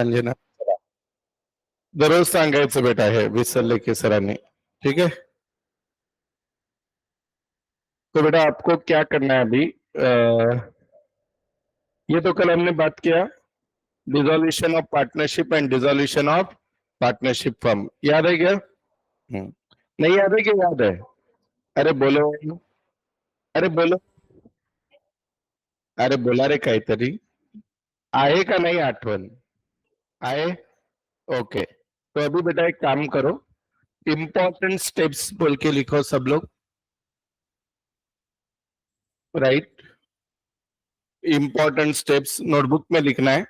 अंजना, दररोज सांगायचं बेटा हे विसरले की सरांनी. ठीक है, तो बेटा आपको क्या करना है अभी? ये तो कल हमने बात किया, dissolution of partnership and dissolution of partnership firm. याद है क्या? नहीं याद है? क्या याद है? अरे बोलो. अरे बोलो. अरे बोला रे काहीतरी. आहे का नहीं आठवण? आहे. ओके, तो अभी बेटा एक काम करो, इंपॉर्टेंट स्टेप्स बोल के लिखो सब लोग. राइट, इंपॉर्टेंट स्टेप्स नोटबुक में लिखना है.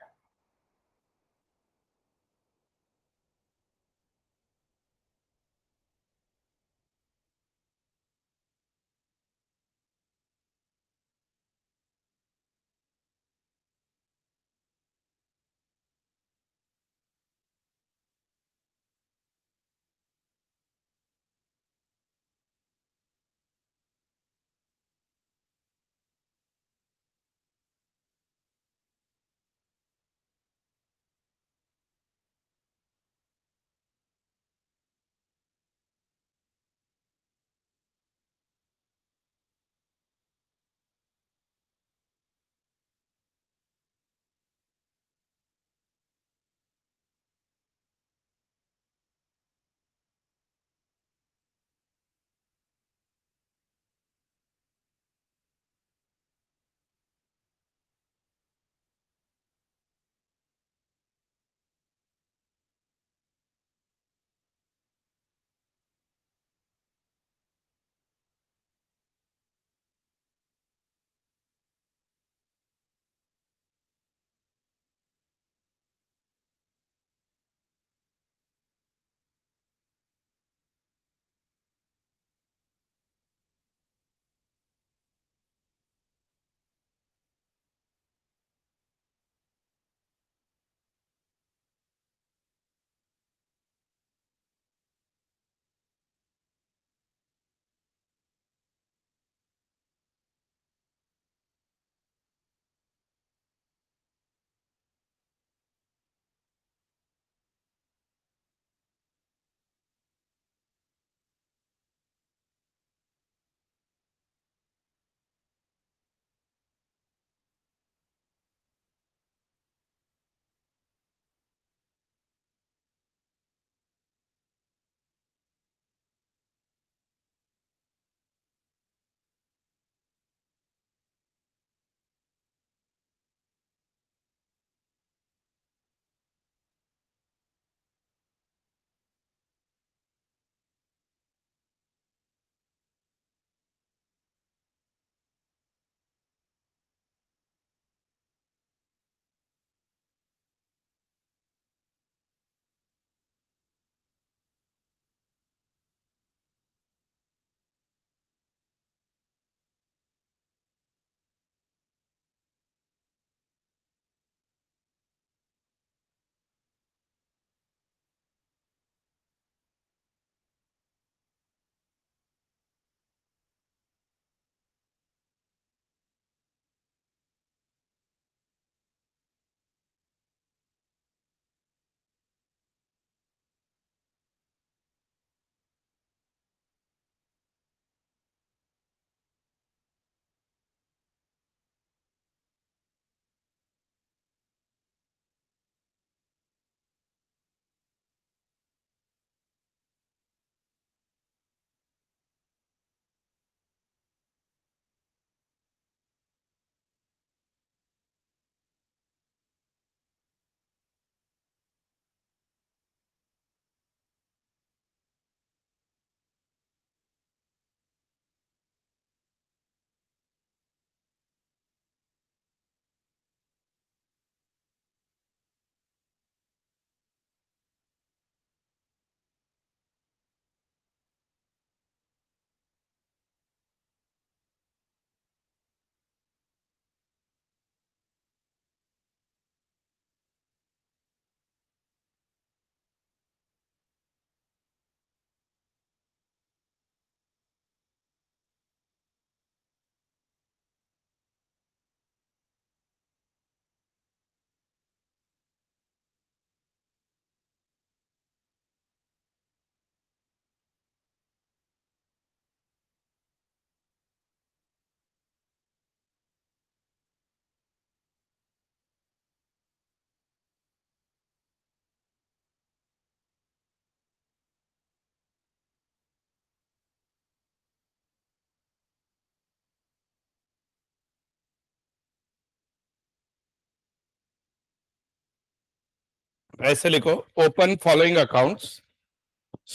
ऐसे लिखो, open following accounts,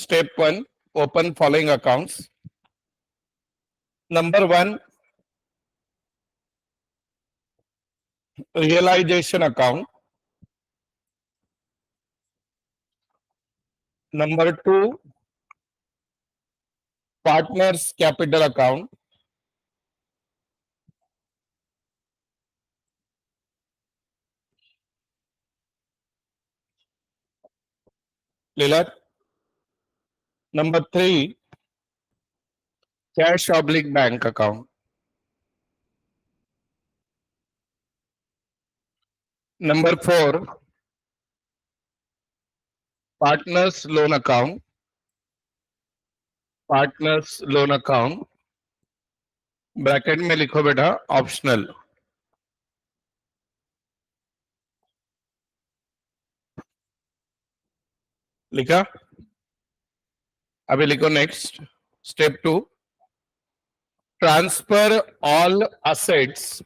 step 1, open following accounts. Number 1, realisation account. Number 2, partners capital account. Clear? Number 3, cash oblique bank account. Number 4, partners loan account. Partners loan account, bracket में लिखो बेटा optional. लिखा? अभी लिखो next, step 2, transfer all assets.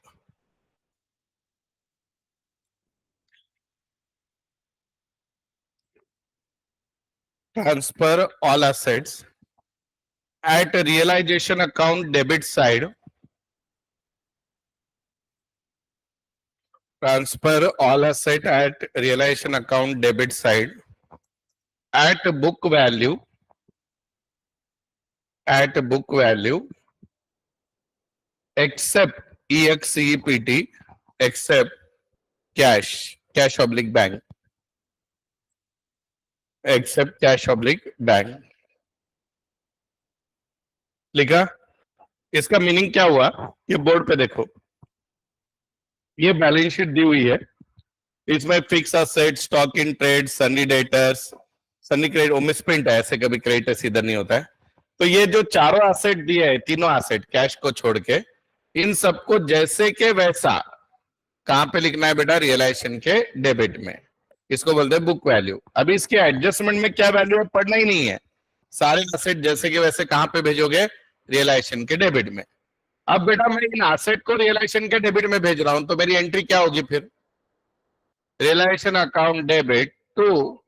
Transfer all assets at realization account debit side. Transfer all asset at realization account debit side at book value, at book value, except EXEPT, except cash oblique bank, except cash oblique bank. लिखा? इसका meaning क्या हुआ? ये board पे देखो, ये balance sheet दी हुई है, इसमें fix asset, stock in trade, sundry debtors, sundry credit ओमिसप्रिंट है, ऐसे कभी क्रेडिटर्स इधर नहीं होता है। तो ये जो चारों एसेट दिए है, तीनों एसेट कैश को छोड़ के, इन सबको जैसे के वैसा कहां पे लिखना है बेटा? रियलाइजेशन के डेबिट में। इसको बोलते हैं बुक वैल्यू। अभी इसके एडजस्टमेंट में क्या वैल्यू है पढ़ना ही नहीं है, सारे एसेट जैसे के वैसे कहां पे भेजोगे? रियलाइजेशन के डेबिट में। अब बेटा मैं इन एसेट को रियलाइजेशन के डेबिट में भेज रहा हूं, तो मेरी एंट्री क्या होगी फिर? Realisation account debit to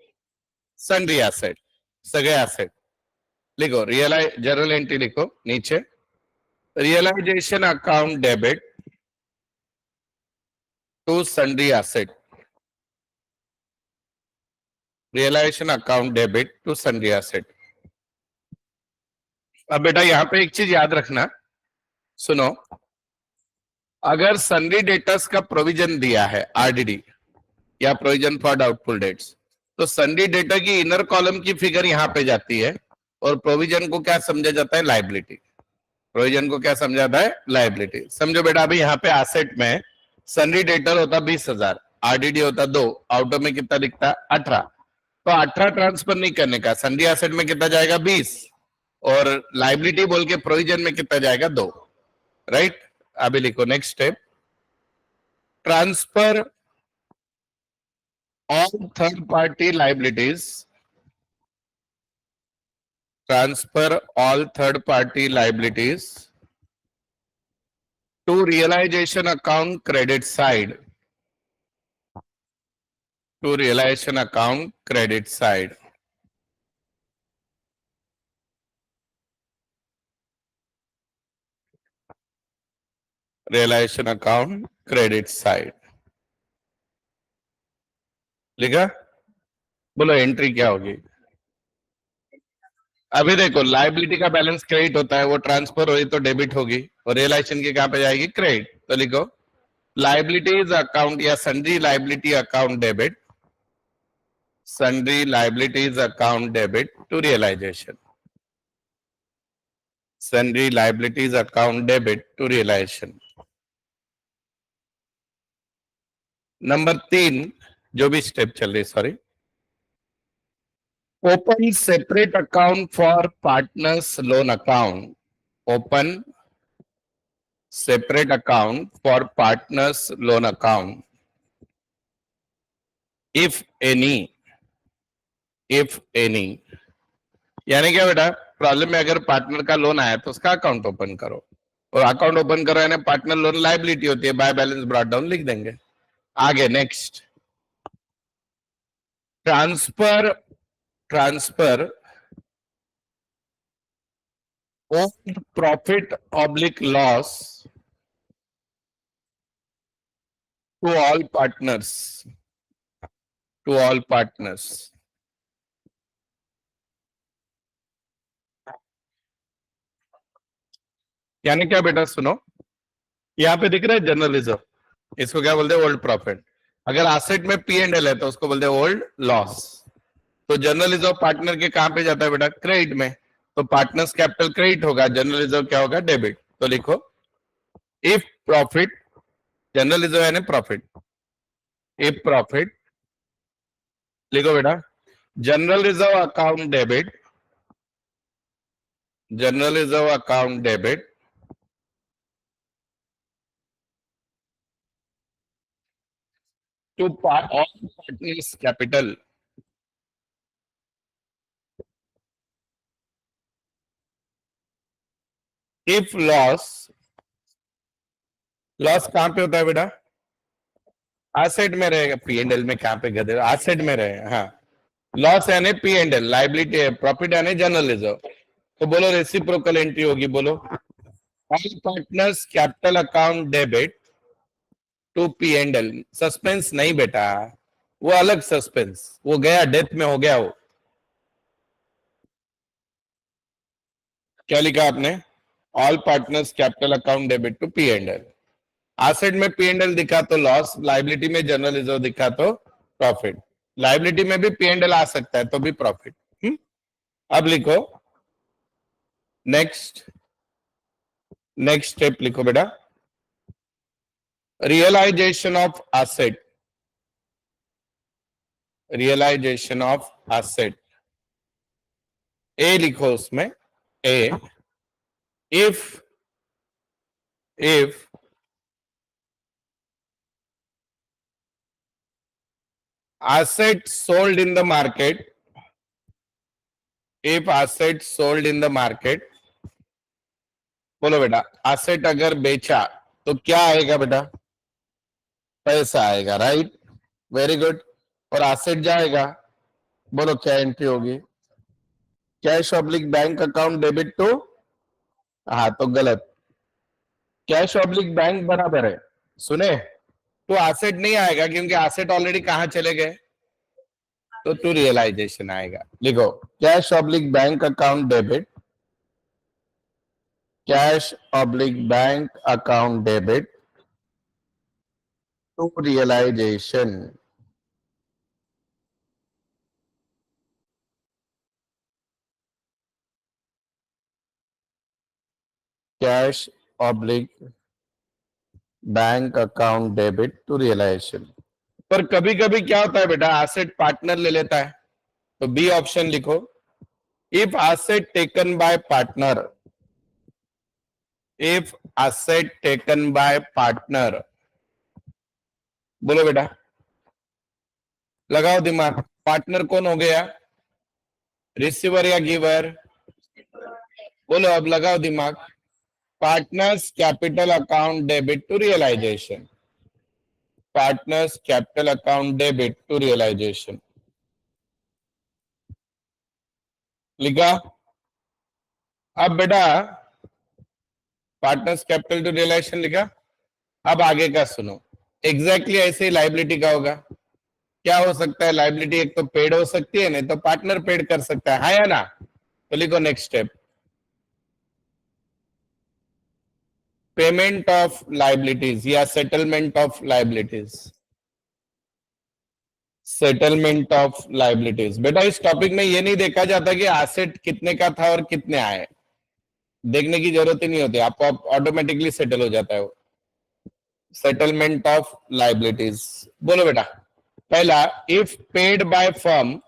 sundry asset, सगे एसेट। लिखो रियलाइज, जर्नल एंट्री लिखो नीचे, realisation account debit to sundry asset, realisation account debit to sundry asset. अब बेटा यहां पे एक चीज याद रखना, सुनो, अगर सन्ड्री डेटर्स का प्रोविजन दिया है आरडीडी या प्रोविजन फॉर डाउटफुल डेट्स, तो सन्ड्री डेटर की इनर कॉलम की फिगर यहां पे जाती है और प्रोविजन को क्या समझा जाता है? लायबिलिटी। प्रोविजन को क्या समझा जाता है? लायबिलिटी। समझो बेटा अभी यहाँ पे एसेट में सन्ड्री डेटर होता 20,000, आरडीडी होता 2, आउट ऑफ में कितना दिखता है? 18। तो 18 ट्रांसफर नहीं करने का, सन्ड्री एसेट में कितना जाएगा? 20, और लायबिलिटी बोल के प्रोविजन में कितना जाएगा? 2, राइट? अभी लिखो next step, transfer all third party liabilities, transfer all third party liabilities to realization account credit side, to realization account credit side. Realization account credit side. लिखा? बोलो एंट्री क्या होगी? अभी देखो लायबिलिटी का बैलेंस क्रेडिट होता है, वो ट्रांसफर हुई तो डेबिट होगी, और रियलाइजेशन की कहां पे जाएगी? क्रेडिट। तो लिखो लायबिलिटीज अकाउंट या sundry liability account debit, sundry liabilities account debit to realization, sundry liabilities account debit to realization. Number 3 जो भी स्टेप चल रही, sorry, open separate account for partners loan account, open separate account for partners loan account if any, if any, यानी क्या बेटा? Problem में अगर partner का लोन आया तो उसका अकाउंट ओपन करो, और अकाउंट ओपन करो यानी पार्टनर लोन लायबिलिटी होती है, बाय बैलेंस ब्रॉट डाउन लिख देंगे। आगे next, transfer own profit oblique loss to all partners, to all partners. यानी क्या बेटा सुनो, यहाँ पे दिख रहा है जनरल रिजर्व, इसको क्या बोलते हैं, ओल्ड प्रॉफिट। अगर एसेट में पी एंड एल है तो उसको बोलते हैं ओल्ड लॉस। तो जनरल रिजर्व पार्टनर के कहां पे जाता है बेटा, क्रेडिट में। तो पार्टनर्स कैपिटल क्रेडिट होगा, जनरल रिजर्व क्या होगा, डेबिट। तो लिखो इफ प्रॉफिट, जनरल रिजर्व यानी प्रॉफिट, इफ प्रॉफिट लिखो बेटा, general reserve account debit, general reserve account debit to all partners capital, if loss, loss कहां पे होता है बेटा, एसेट में रहेगा, पी एंड एल में कहां पे गधे, एसेट में रहे, हाँ। लॉस यानी P and L, liability, profit यानी जनरल रिजर्व। तो बोलो रेसिप्रोकल एंट्री होगी, बोलो all partners capital account debit to P and L. Suspense नहीं बेटा, वो अलग सस्पेंस, वो गया, डेथ में हो गया वो। क्या लिखा आपने, all partners capital account debit to P and L. Asset में पी एंड एल दिखा तो लॉस, लाइबिलिटी में जनरल रिजर्व दिखा तो प्रॉफिट। लाइबिलिटी में भी पी एंड एल आ सकता है तो भी प्रॉफिट। अब लिखो नेक्स्ट, नेक्स्ट स्टेप लिखो बेटा, realization of asset, realization of asset. A लिखो उसमें, A if asset sold in the market, if asset sold in the market, बोलो बेटा, asset अगर बेचा तो क्या आएगा बेटा, पैसा आएगा, राइट, वेरी गुड। और asset जाएगा, बोलो क्या एंट्री होगी, cash oblique bank account debit to, हाँ तो गलत, कैश ऑब्लिक बैंक बराबर है, सुने, तो एसेट नहीं आएगा क्योंकि एसेट ऑलरेडी कहां चले गए, तो टू रियलाइजेशन आएगा। लिखो cash oblique bank account debit, cash oblique bank account debit to realisation. Cash oblique bank account debit to realisation. पर कभी कभी क्या होता है बेटा, एसेट पार्टनर ले लेता है, तो बी ऑप्शन लिखो, if asset taken by partner, if asset taken by partner, बोलो बेटा, लगाओ दिमाग, पार्टनर कौन हो गया, रिसीवर या गिवर, बोलो अब लगाओ दिमाग, partners capital account debit to realisation, partners capital account debit to realisation, लिखा। अब बेटा पार्टनर्स कैपिटल टू रियलाइजेशन लिखा। अब आगे का सुनो, एग्जैक्टली ऐसे ही लाइबिलिटी का होगा। क्या हो सकता है, लाइबिलिटी एक तो पेड हो सकती है, नहीं तो पार्टनर पेड कर सकता है या ना। तो लिखो next step, payment of liabilities या settlement of liabilities, settlement of liabilities. बेटा इस टॉपिक में ये नहीं देखा जाता कि एसेट कितने का था और कितने आए, देखने की जरूरत ही नहीं होती, आपको ऑटोमेटिकली सेटल हो जाता है वो। सेटलमेंट ऑफ लाइबिलिटीज, बोलो बेटा, पहला if paid by firm,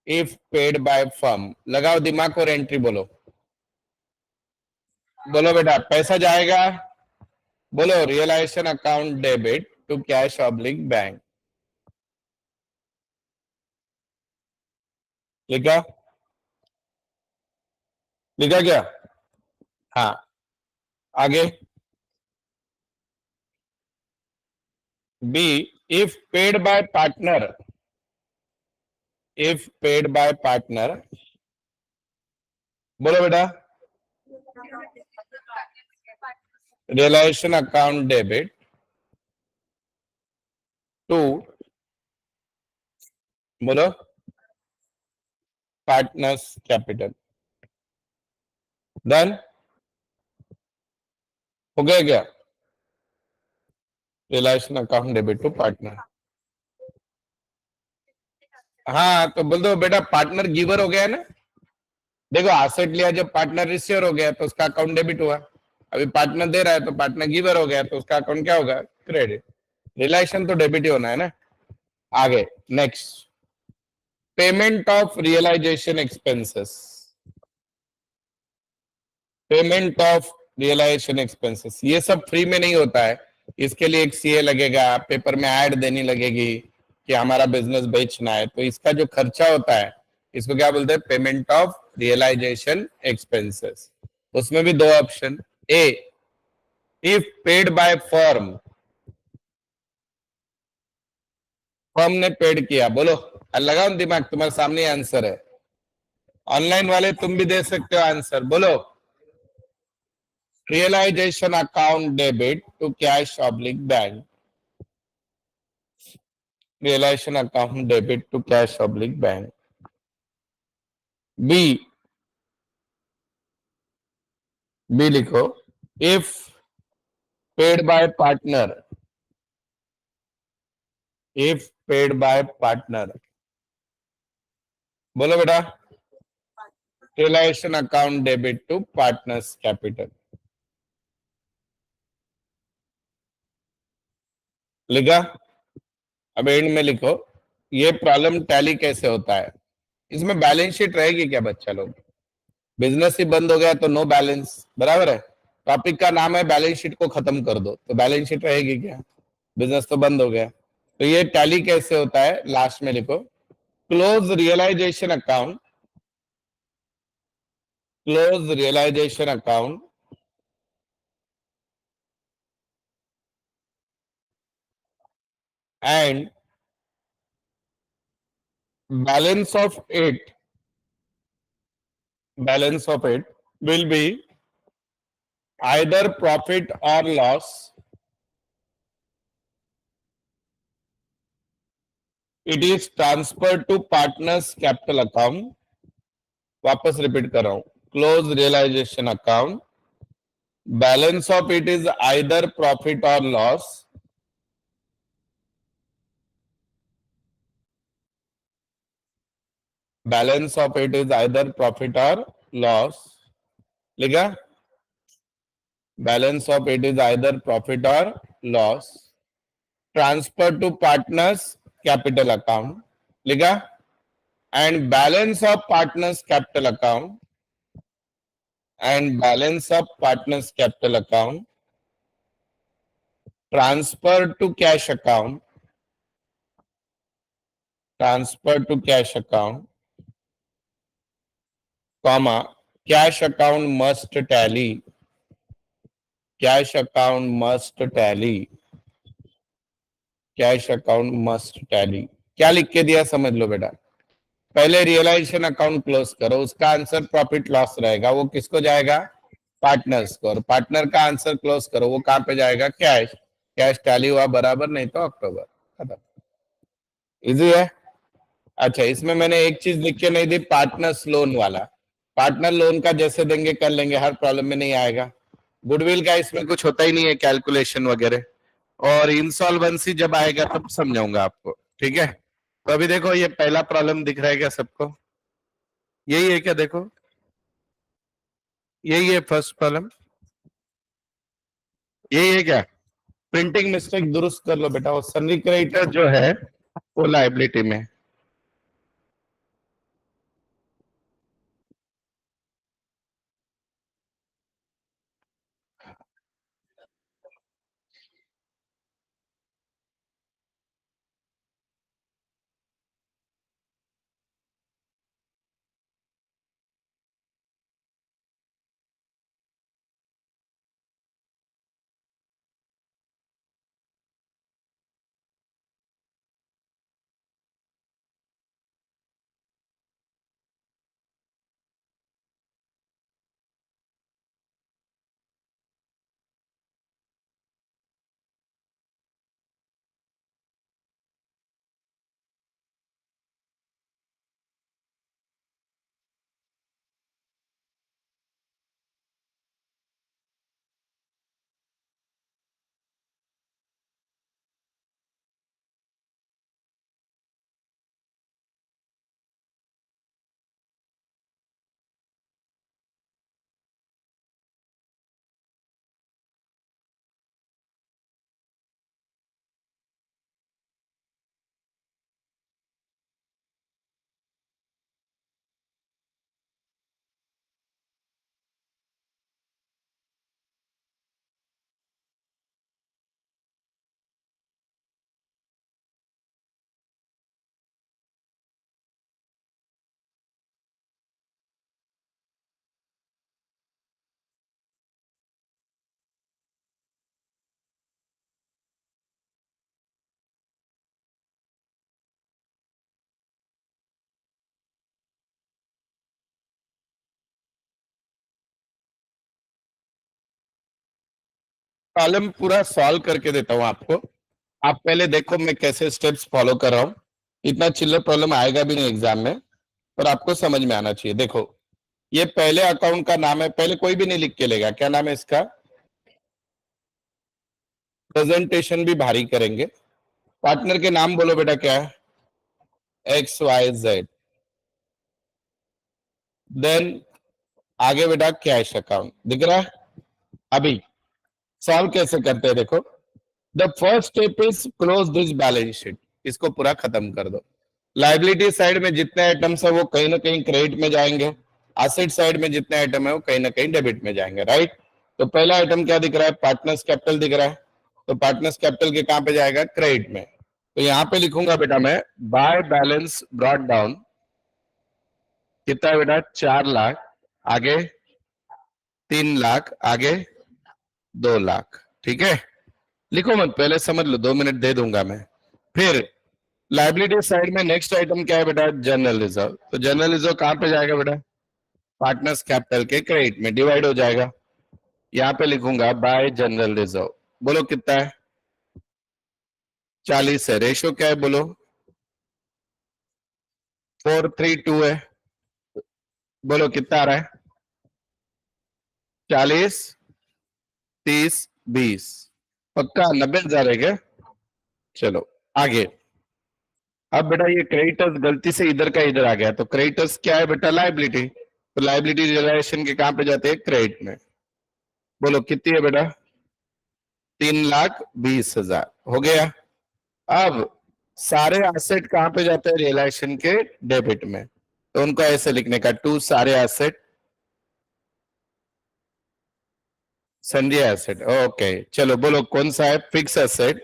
if paid by firm, लगाओ दिमाग और एंट्री बोलो, बोलो बेटा पैसा जाएगा, बोलो realisation account debit to cash oblique bank, लिखा, लिखा क्या, हाँ आगे, B if paid by partner, if paid by partner, बोलो बेटा, रियलाइजेशन अकाउंट डेबिट टू, बोलो, पार्टनर्स कैपिटल। डन, हो गया क्या? Realisation account debit to partner. हाँ तो बोल दो बेटा, पार्टनर गिवर हो गया है ना। देखो एसेट लिया, जब पार्टनर रिसीवर हो गया तो उसका अकाउंट डेबिट हुआ। अभी पार्टनर दे रहा है तो पार्टनर गिवर हो गया तो उसका अकाउंट क्या होगा? क्रेडिट। रिलेशन तो डेबिट ही होना है ना। आगे next, payment of realisation expenses. Payment of realisation expenses, ये सब फ्री में नहीं होता है। इसके लिए एक सीए लगेगा, पेपर में ऐड देनी लगेगी कि हमारा बिजनेस बेचना है, तो इसका जो खर्चा होता है इसको क्या बोलते हैं? Payment of realisation expenses. उसमें भी दो option, A if paid by firm, firm ने पेड किया, बोलो, लगाओ दिमाग, तुम्हारे सामने आंसर है। ऑनलाइन वाले तुम भी दे सकते हो आंसर, बोलो। Realisation account debit to cash oblique bank, realization account debit to cash oblique bank. B, B लिखो, if paid by partner, if paid by partner, बोलो बेटा, realisation account debit to partners capital. लिखा? अब and में लिखो, ये problem tally कैसे होता है। इसमें बैलेंस शीट रहेगी क्या बच्चा लोग? बिजनेस ही बंद हो गया तो नो बैलेंस, बराबर है। टॉपिक का नाम है बैलेंस शीट को खत्म कर दो, तो बैलेंस शीट रहेगी क्या? बिजनेस तो बंद हो गया। तो ये टैली कैसे होता है, लास्ट में लिखो, close realisation account, close realisation account and balance of it, balance of it will be either profit or loss, it is transferred to partners capital account। वापस रिपीट कर रहा हूं, close realisation account, balance of it is either profit or loss, balance of it is either profit or loss, लिखा? Balance of it is either profit or loss, transfer to partners capital account, लिखा? And balance of partners capital account, and balance of partners capital account transferred to cash account, transferred to cash account, comma, cash account must tally, cash account must tally, cash account must tally. क्या लिख के दिया समझ लो बेटा। पहले realisation account close करो, उसका answer profit loss रहेगा, वो किसको जाएगा? पार्टनर्स को। और पार्टनर का आंसर क्लोज करो, वो कहां पे जाएगा? कैश। कैश टैली हुआ बराबर, नहीं तो अक्टूबर, खत्म। इजी है। अच्छा, इसमें मैंने एक चीज लिख के नहीं दी, पार्टनर्स लोन वाला। पार्टनर लोन का जैसे देंगे कर लेंगे, हर प्रॉब्लम में नहीं आएगा। गुडविल का इसमें कुछ होता ही नहीं है कैलकुलेशन वगैरह। और इंसॉल्वेंसी जब आएगा तब समझाऊंगा आपको, ठीक है। तो अभी देखो, ये पहला प्रॉब्लम दिख रहा है क्या सबको? यही है क्या? देखो, यही है फर्स्ट प्रॉब्लम, यही है क्या? प्रिंटिंग मिस्टेक दुरुस्त कर लो बेटा, वो सन्नी क्रेडिटर जो है वो लाइबिलिटी में। प्रॉब्लम पूरा सॉल्व करके देता हूं आपको। आप पहले देखो मैं कैसे स्टेप्स फॉलो कर रहा हूं। इतना चिल्लर प्रॉब्लम आएगा भी नहीं एग्जाम में, पर आपको समझ में आना चाहिए। देखो ये पहले अकाउंट का नाम है, पहले कोई भी नहीं लिख के लेगा। क्या नाम है इसका? प्रेजेंटेशन भी भारी करेंगे। पार्टनर के नाम बोलो बेटा, क्या है? XYZ। देन आगे बेटा कैश अकाउंट दिख रहा है। अभी सॉल्व कैसे करते हैं देखो। The first step is close this balance sheet. इसको पूरा खत्म कर दो। लाइबिलिटी साइड में जितने आइटम्स है वो कहीं ना कहीं क्रेडिट में जाएंगे, एसेट साइड में जितने आइटम है वो कहीं ना कहीं डेबिट में जाएंगे, राइट। तो पहला आइटम क्या दिख रहा है? पार्टनर्स कैपिटल दिख रहा है। तो पार्टनर्स कैपिटल के कहां पे जाएगा? क्रेडिट में। तो यहां पे लिखूंगा बेटा मैं बाय बैलेंस ब्रॉट डाउन। कितना है बेटा? 4 लाख। आगे 3 लाख। आगे 2 लाख। ठीक है, लिखो मत, पहले समझ लो, 2 मिनट दे दूंगा मैं। फिर लाइबिलिटी साइड में नेक्स्ट आइटम क्या है बेटा? General reserve. तो जनरल रिजर्व कहां पे जाएगा बेटा? पार्टनर्स कैपिटल के क्रेडिट में डिवाइड हो जाएगा। यहां पे लिखूंगा बाय जनरल रिजर्व। बोलो कितना है? 40 है। रेशियो क्या है बोलो? 4:3:2 है। बोलो कितना आ रहा है? 40 30 20। पक्का 90,000 है क्या? चलो आगे। अब बेटा ये क्रेडिटर्स गलती से इधर का इधर आ गया, तो क्रेडिटर्स क्या है बेटा? लाइबिलिटी। तो लाइबिलिटी रियलाइजेशन के कहां पे जाते हैं? क्रेडिट में। बोलो कितनी है बेटा? 3,20,000 हो गया। अब सारे एसेट कहां पे जाते हैं? रियलाइजेशन के डेबिट में। तो उनको ऐसे लिखने का, टू सारे एसेट सन्डी एसेट। ओके चलो बोलो कौन सा है? Fix asset.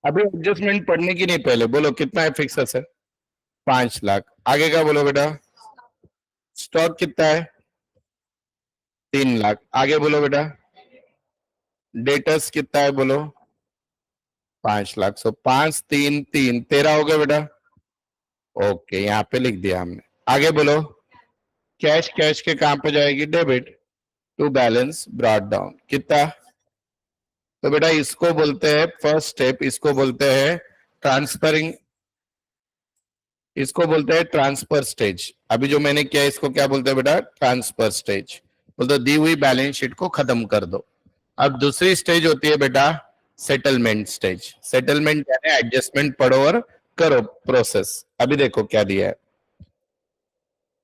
अभी एडजस्टमेंट पढ़ने की नहीं, पहले बोलो कितना है फिक्स एसेट? 5 लाख। आगे का बोलो बेटा। स्टॉक कितना है? 3 लाख। आगे बोलो बेटा। डेटर्स कितना है बोलो? 5 लाख। सो 5 3 3 13 हो गया बेटा। ओके यहाँ पे लिख दिया हमने। आगे बोलो। कैश, कैश के कहां पे जाएगी? Debit to balance brought down. कितना? तो बेटा इसको बोलते हैं फर्स्ट स्टेप, इसको बोलते हैं ट्रांसफरिंग, इसको बोलते हैं ट्रांसफर स्टेज। अभी जो मैंने किया इसको क्या बोलते हैं बेटा? Transfer stage. बोलते दी हुई बैलेंस शीट को खत्म कर दो। अब दूसरी स्टेज होती है बेटा सेटलमेंट स्टेज। सेटलमेंट यानी एडजस्टमेंट पढ़ो और करो प्रोसेस। अभी देखो क्या दिया है।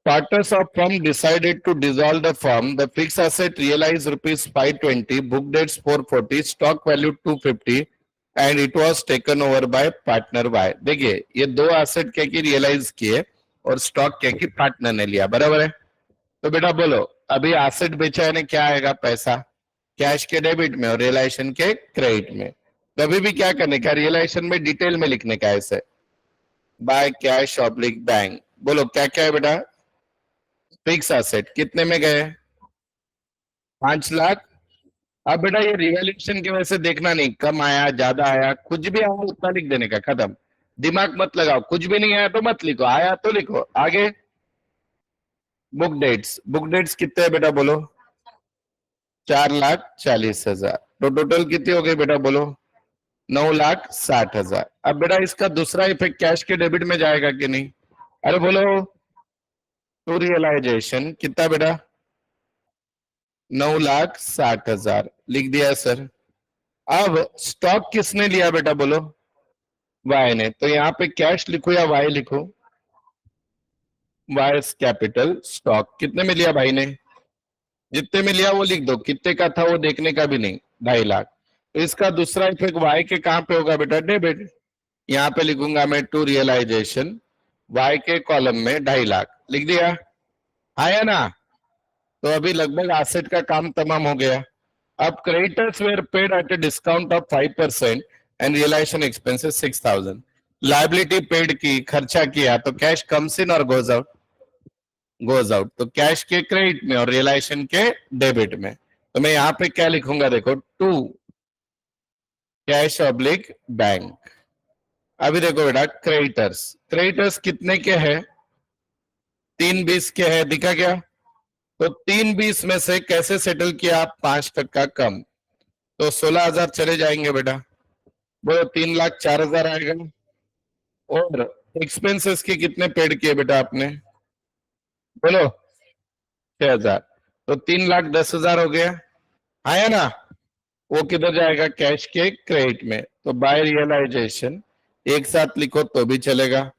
Partners of firm decided to dissolve the firm. The fixed asset realized rupees 520, book dates 440, stock value 250, and it was taken over by partner Y. देखिए ये दो एसेट क्या की रियलाइज किए और स्टॉक क्या की पार्टनर ने लिया, बराबर है। तो बेटा बोलो अभी एसेट बेचा है, क्या आएगा? पैसा कैश के डेबिट में और रियलाइजेशन के क्रेडिट में। तो अभी भी क्या करने का? रियलाइजेशन में डिटेल में लिखने का, ऐसे बाय कैश ऑब्लिक बैंक। बोलो क्या क्या है बेटा? फिक्स एसेट कितने में गए? 5 लाख। अब बेटा ये रिवैल्यूएशन की वजह से देखना नहीं, कम आया ज्यादा आया, कुछ भी आया उतना लिख देने का, खत्म। दिमाग मत लगाओ, कुछ भी नहीं आया तो मत लिखो, आया तो लिखो। आगे बुक डेट्स, बुक डेट्स कितने है बेटा बोलो? 4,40,000। तो टोटल कितनी हो गई बेटा बोलो? 9,60,000। अब बेटा इसका दूसरा इफेक्ट कैश के डेबिट में जाएगा कि नहीं? अरे बोलो। टू रियलाइजेशन कितना बेटा? 9,60,000 लिख दिया सर। अब स्टॉक किसने लिया बेटा बोलो? वाई ने। तो यहाँ पे कैश लिखो या वाई लिखो? वाइस कैपिटल स्टॉक कितने में लिया भाई ने? जितने में लिया वो लिख दो, कितने का था वो देखने का भी नहीं, 2.5 लाख। तो इसका दूसरा इफेक्ट वाई के कहां पे होगा बेटा? डेबिट। यहाँ पे लिखूंगा मैं टू रियलाइजेशन, वाई के कॉलम में 2.5 लाख लिख दिया, आया ना। तो अभी लगभग एसेट का काम तमाम हो गया। अब creditors were paid at a discount of 5% and realisation expenses 6,000। Liability paid की, खर्चा किया, तो कैश कम्स इन और गोज आउट? Goes out. तो कैश के क्रेडिट में और रियलाइजेशन के डेबिट में। तो मैं यहाँ पे क्या लिखूंगा देखो, टू कैश ऑब्लिक बैंक। अभी देखो बेटा क्रेडिटर्स, क्रेडिटर्स कितने के हैं? 320 के हैं, दिखा क्या? तो 320 में से कैसे सेटल किया? 5% कम। तो 16,000 चले जाएंगे बेटा। बोलो 3,04,000 आएगा। और एक्सपेंसेस के कितने पेड किए बेटा आपने? बोलो 6,000। तो 3,10,000 हो गया, आया ना? वो किधर जाएगा? कैश के क्रेडिट में। तो बाय रियलाइजेशन एक साथ लिखो तो भी चलेगा,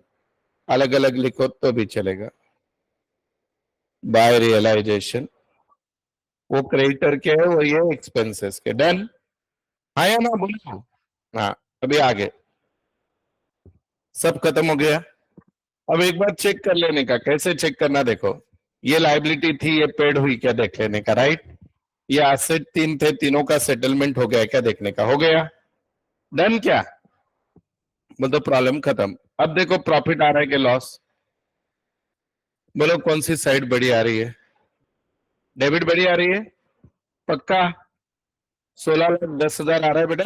अलग अलग लिखो तो भी चलेगा। बाय रियलाइजेशन वो क्रेडिटर के है, वो ये एक्सपेंसेस के। डन, आया ना? बोलो। हाँ, अभी आगे सब खत्म हो गया। अब एक बार चेक कर लेने का, कैसे चेक करना देखो। ये लाइबिलिटी थी, ये पेड हुई क्या देख लेने का, राइट? ये एसेट तीन थे, तीनों का सेटलमेंट हो गया क्या देखने का, हो गया। डन क्या? मतलब प्रॉब्लम खत्म। अब देखो प्रॉफिट आ रहा है कि लॉस? बोलो कौन सी साइड बड़ी आ रही है? डेबिट बड़ी आ रही है, पक्का? 16,10,000 आ रहा है बेटा।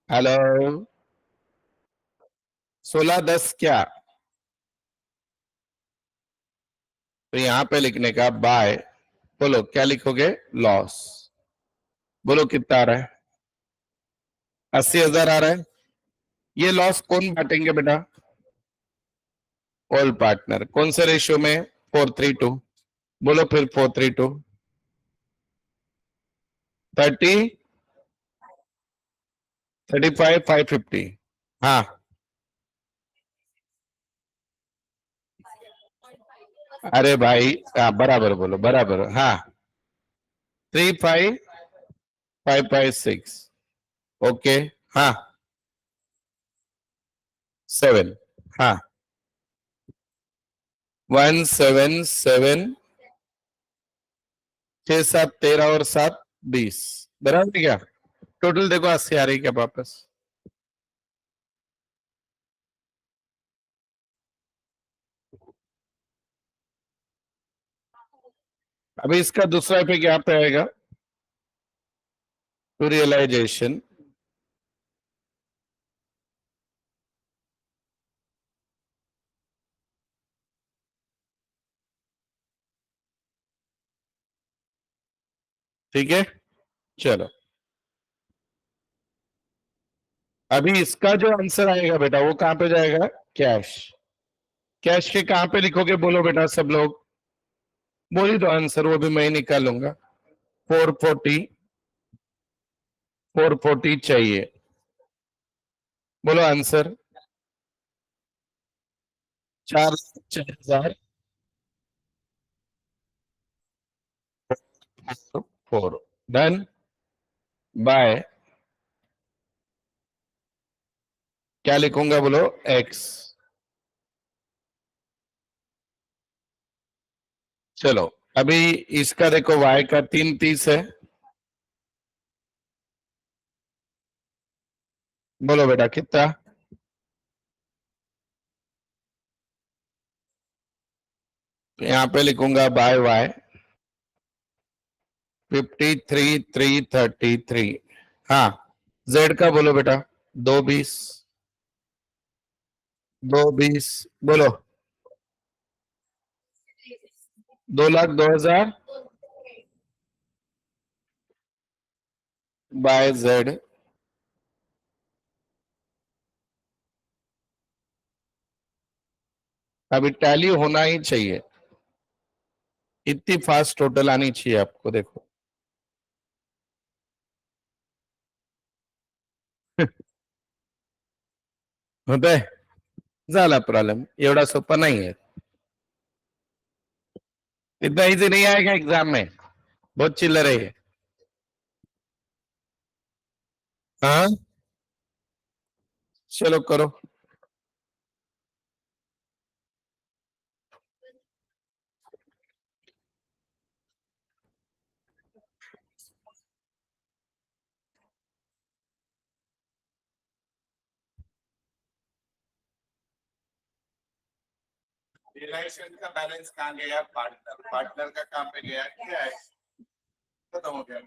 हेलो, 16,10 क्या? तो यहां पे लिखने का बाय, बोलो क्या लिखोगे? लॉस। बोलो कितना आ रहा है? 80,000 आ रहा है। ये लॉस कौन बांटेंगे बेटा? All partner. कौन से रेशियो में? 4:3. बोलो फिर 4:3. 30, 35, 550। हाँ, अरे भाई, हाँ बराबर बोलो, बराबर, हाँ। 3,5,5,5,6। ओके। हाँ, 7। हाँ, 1,7,7। 6,7 13 और 7 20। बराबर है क्या? टोटल देखो 80 आ रही है क्या वापस? अभी इसका दूसरा इफेक्ट यहाँ पे आएगा, टू रियलाइजेशन। ठीक है, चलो। अभी इसका जो आंसर आएगा बेटा, वो कहां पे जाएगा? कैश। कैश के कहां पे लिखोगे बोलो बेटा सब लोग? बोल ही दो आंसर, वो भी मैं ही निकालूंगा। 440। 440 चाहिए। बोलो आंसर। 4,04,000। 4। डन। बाय, क्या लिखूंगा बोलो? एक्स। चलो, अभी इसका देखो, वाई का 3,30 है। बोलो बेटा कितना? यहाँ पे लिखूंगा बाय वाई 53,333। हाँ, जेड का बोलो बेटा। 2,20। 2,20। बोलो 2,02,000 बाय जेड। अभी टैली होना ही चाहिए, इतनी फास्ट टोटल आनी चाहिए आपको, देखो। होतंय, झाला प्रॉब्लम, एवढा सोपा नहीं है। इतना इजी नहीं आएगा एग्जाम में, बहुत चिल्लर है। हाँ, चलो करो। रिलायंस का बैलेंस कहाँ गया? पार्टनर, पार्टनर का कहाँ पे गया? क्या है? खत्म हो गया।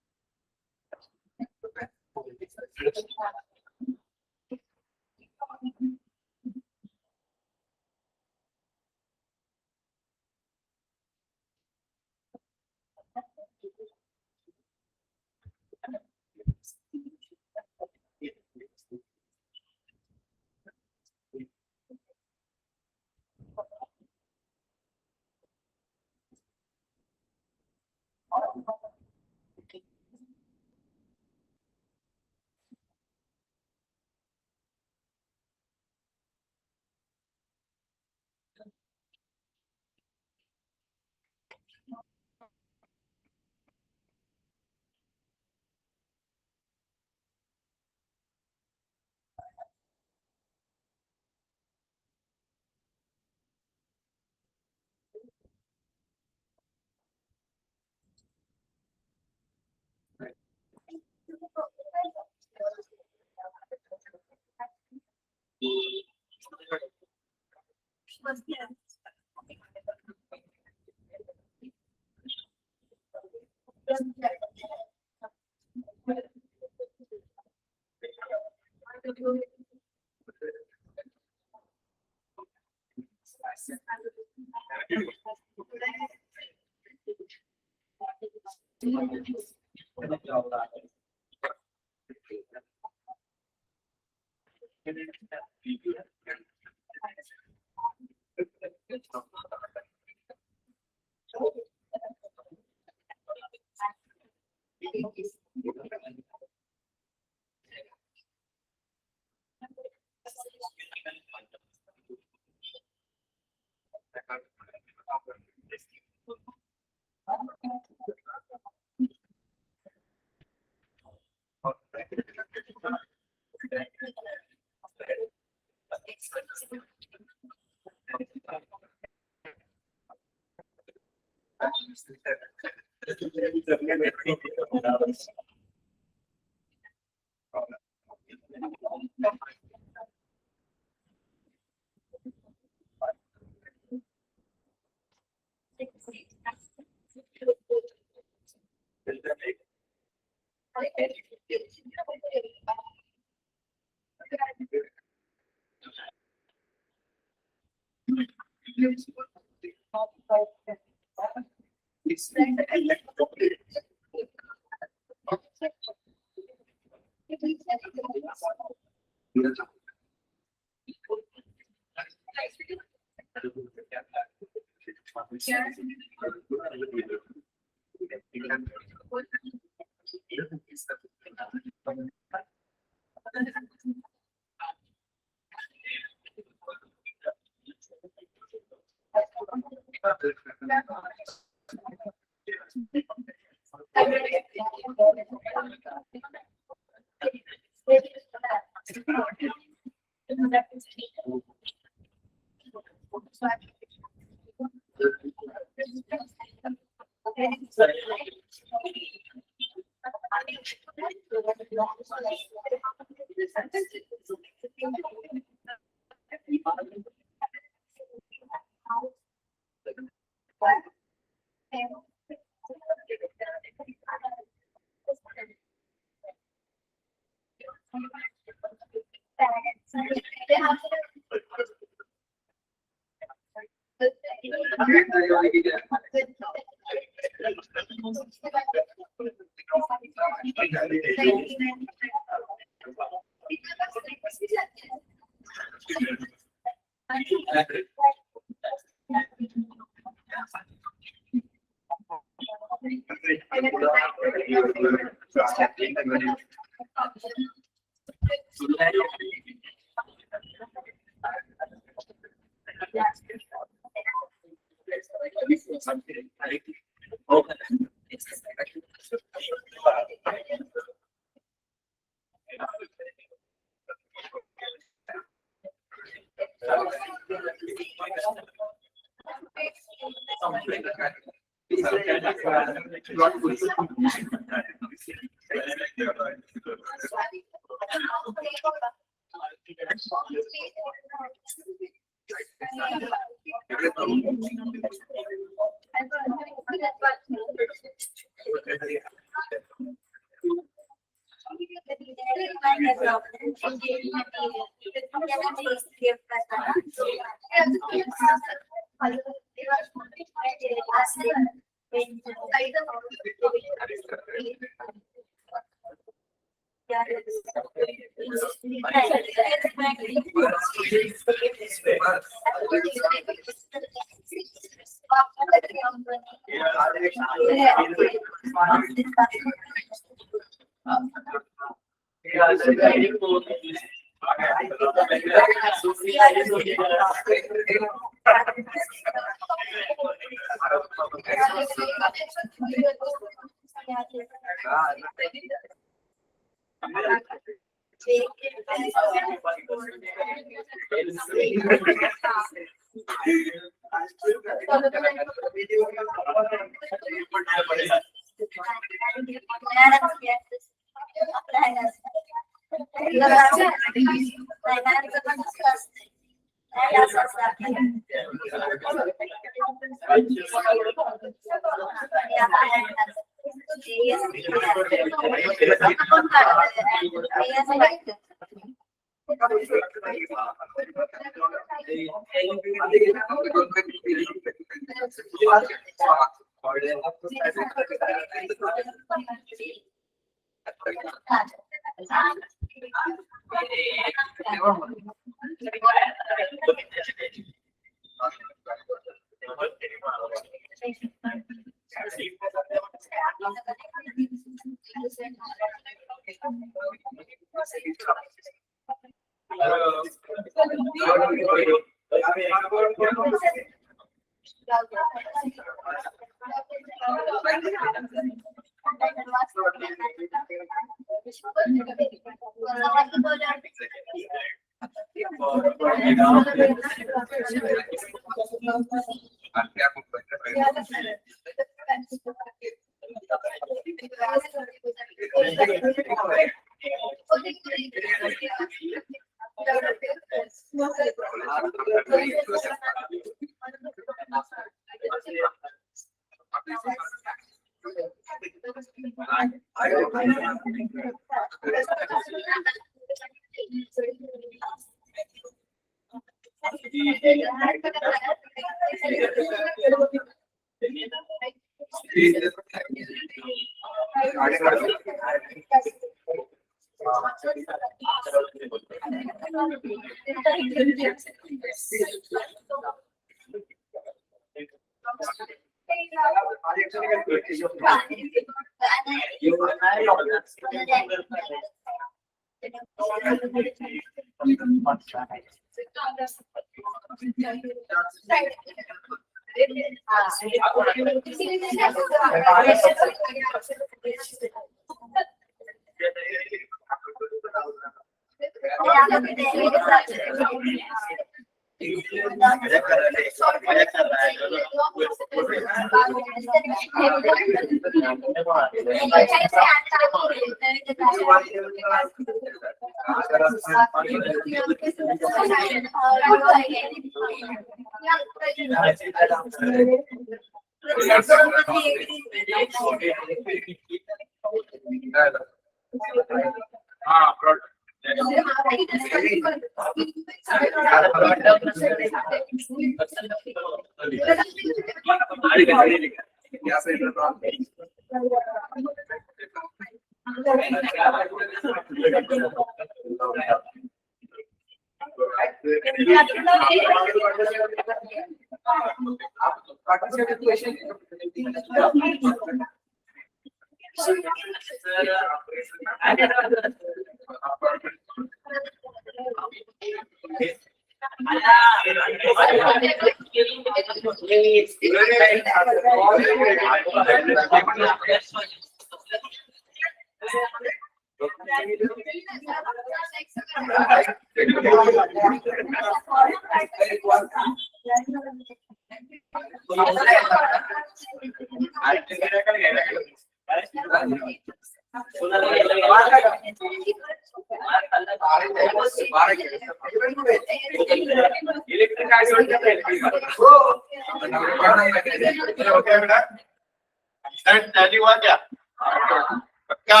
सबका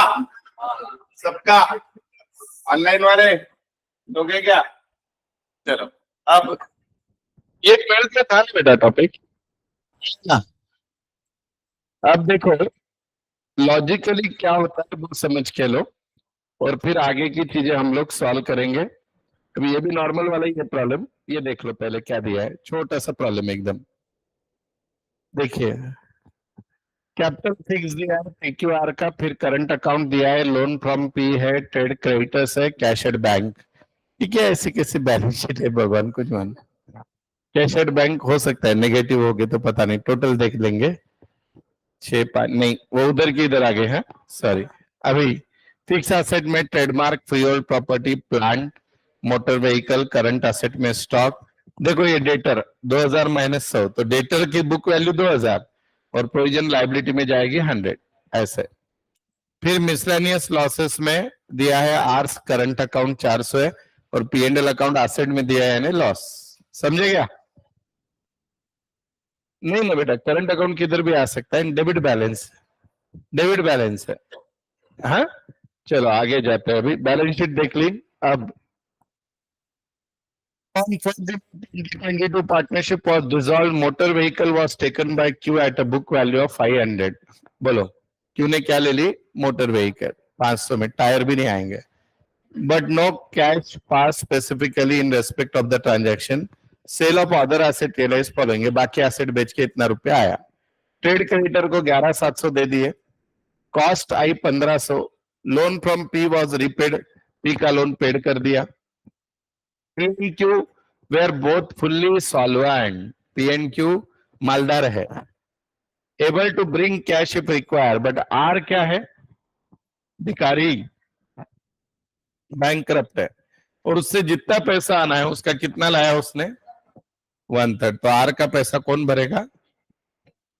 सबका ऑनलाइन वाले लोगे क्या? चलो अब ये ट्वेल्थ में था ना बेटा टॉपिक। अब देखो लॉजिकली क्या होता है वो समझ के लो और फिर आगे की चीजें हम लोग सॉल्व करेंगे। अभी ये भी नॉर्मल वाला ही है प्रॉब्लम, ये देख लो पहले क्या दिया है, छोटा सा प्रॉब्लम एकदम। देखिए कैपिटल फिक्स दिया है पीक्यूआर का, फिर करंट अकाउंट दिया है, लोन फ्रॉम पी है, ट्रेड क्रेडिटर्स है, कैश एट बैंक। ठीक है, ऐसी कैसी बैलेंस शीट है भगवान कुछ मान। कैश एट बैंक हो सकता है नेगेटिव हो गए तो पता नहीं, टोटल देख लेंगे। 6-5 नहीं वो उधर की इधर आ गए हैं, सॉरी। अभी फिक्स एसेट में trademark, freehold property, plant, motor vehicle, current asset में स्टॉक। देखो ये डेटर 2000 माइनस 100, तो डेटर की बुक वैल्यू 2000 और प्रोविजन लाइबिलिटी में जाएगी 100 ऐसे। फिर मिसलेनियस लॉसेस में दिया है आर्स करंट अकाउंट 400 है और P and L account asset में दिया है यानी लॉस। समझे क्या? नहीं ना बेटा, करंट अकाउंट किधर भी आ सकता है, डेबिट बैलेंस, डेबिट बैलेंस है। हाँ, चलो आगे जाते हैं। अभी बैलेंस शीट देख ली। अब on 2022 partnership was dissolved, motor vehicle was taken by Q at a book value of 500। बोलो, Q ने क्या ले ली? मोटर व्हीकल 500 में, टायर भी नहीं आएंगे। But no cash pass specifically in respect of the transaction, sale of other asset realise following, बाकी asset बेच के इतना रुपया आया। ट्रेड क्रेडिटर को 11,700 दे दिए, cost I 1500, loan from P was repaid, P का लोन पेड कर दिया। P&Q were both fully solvent, P&Q मालदार है, able to bring cash if required, but R क्या है? भिखारी, बैंकरप्ट है, और उससे जितना पैसा आना है उसका कितना लाया उसने? 1/3। तो आर का पैसा कौन भरेगा?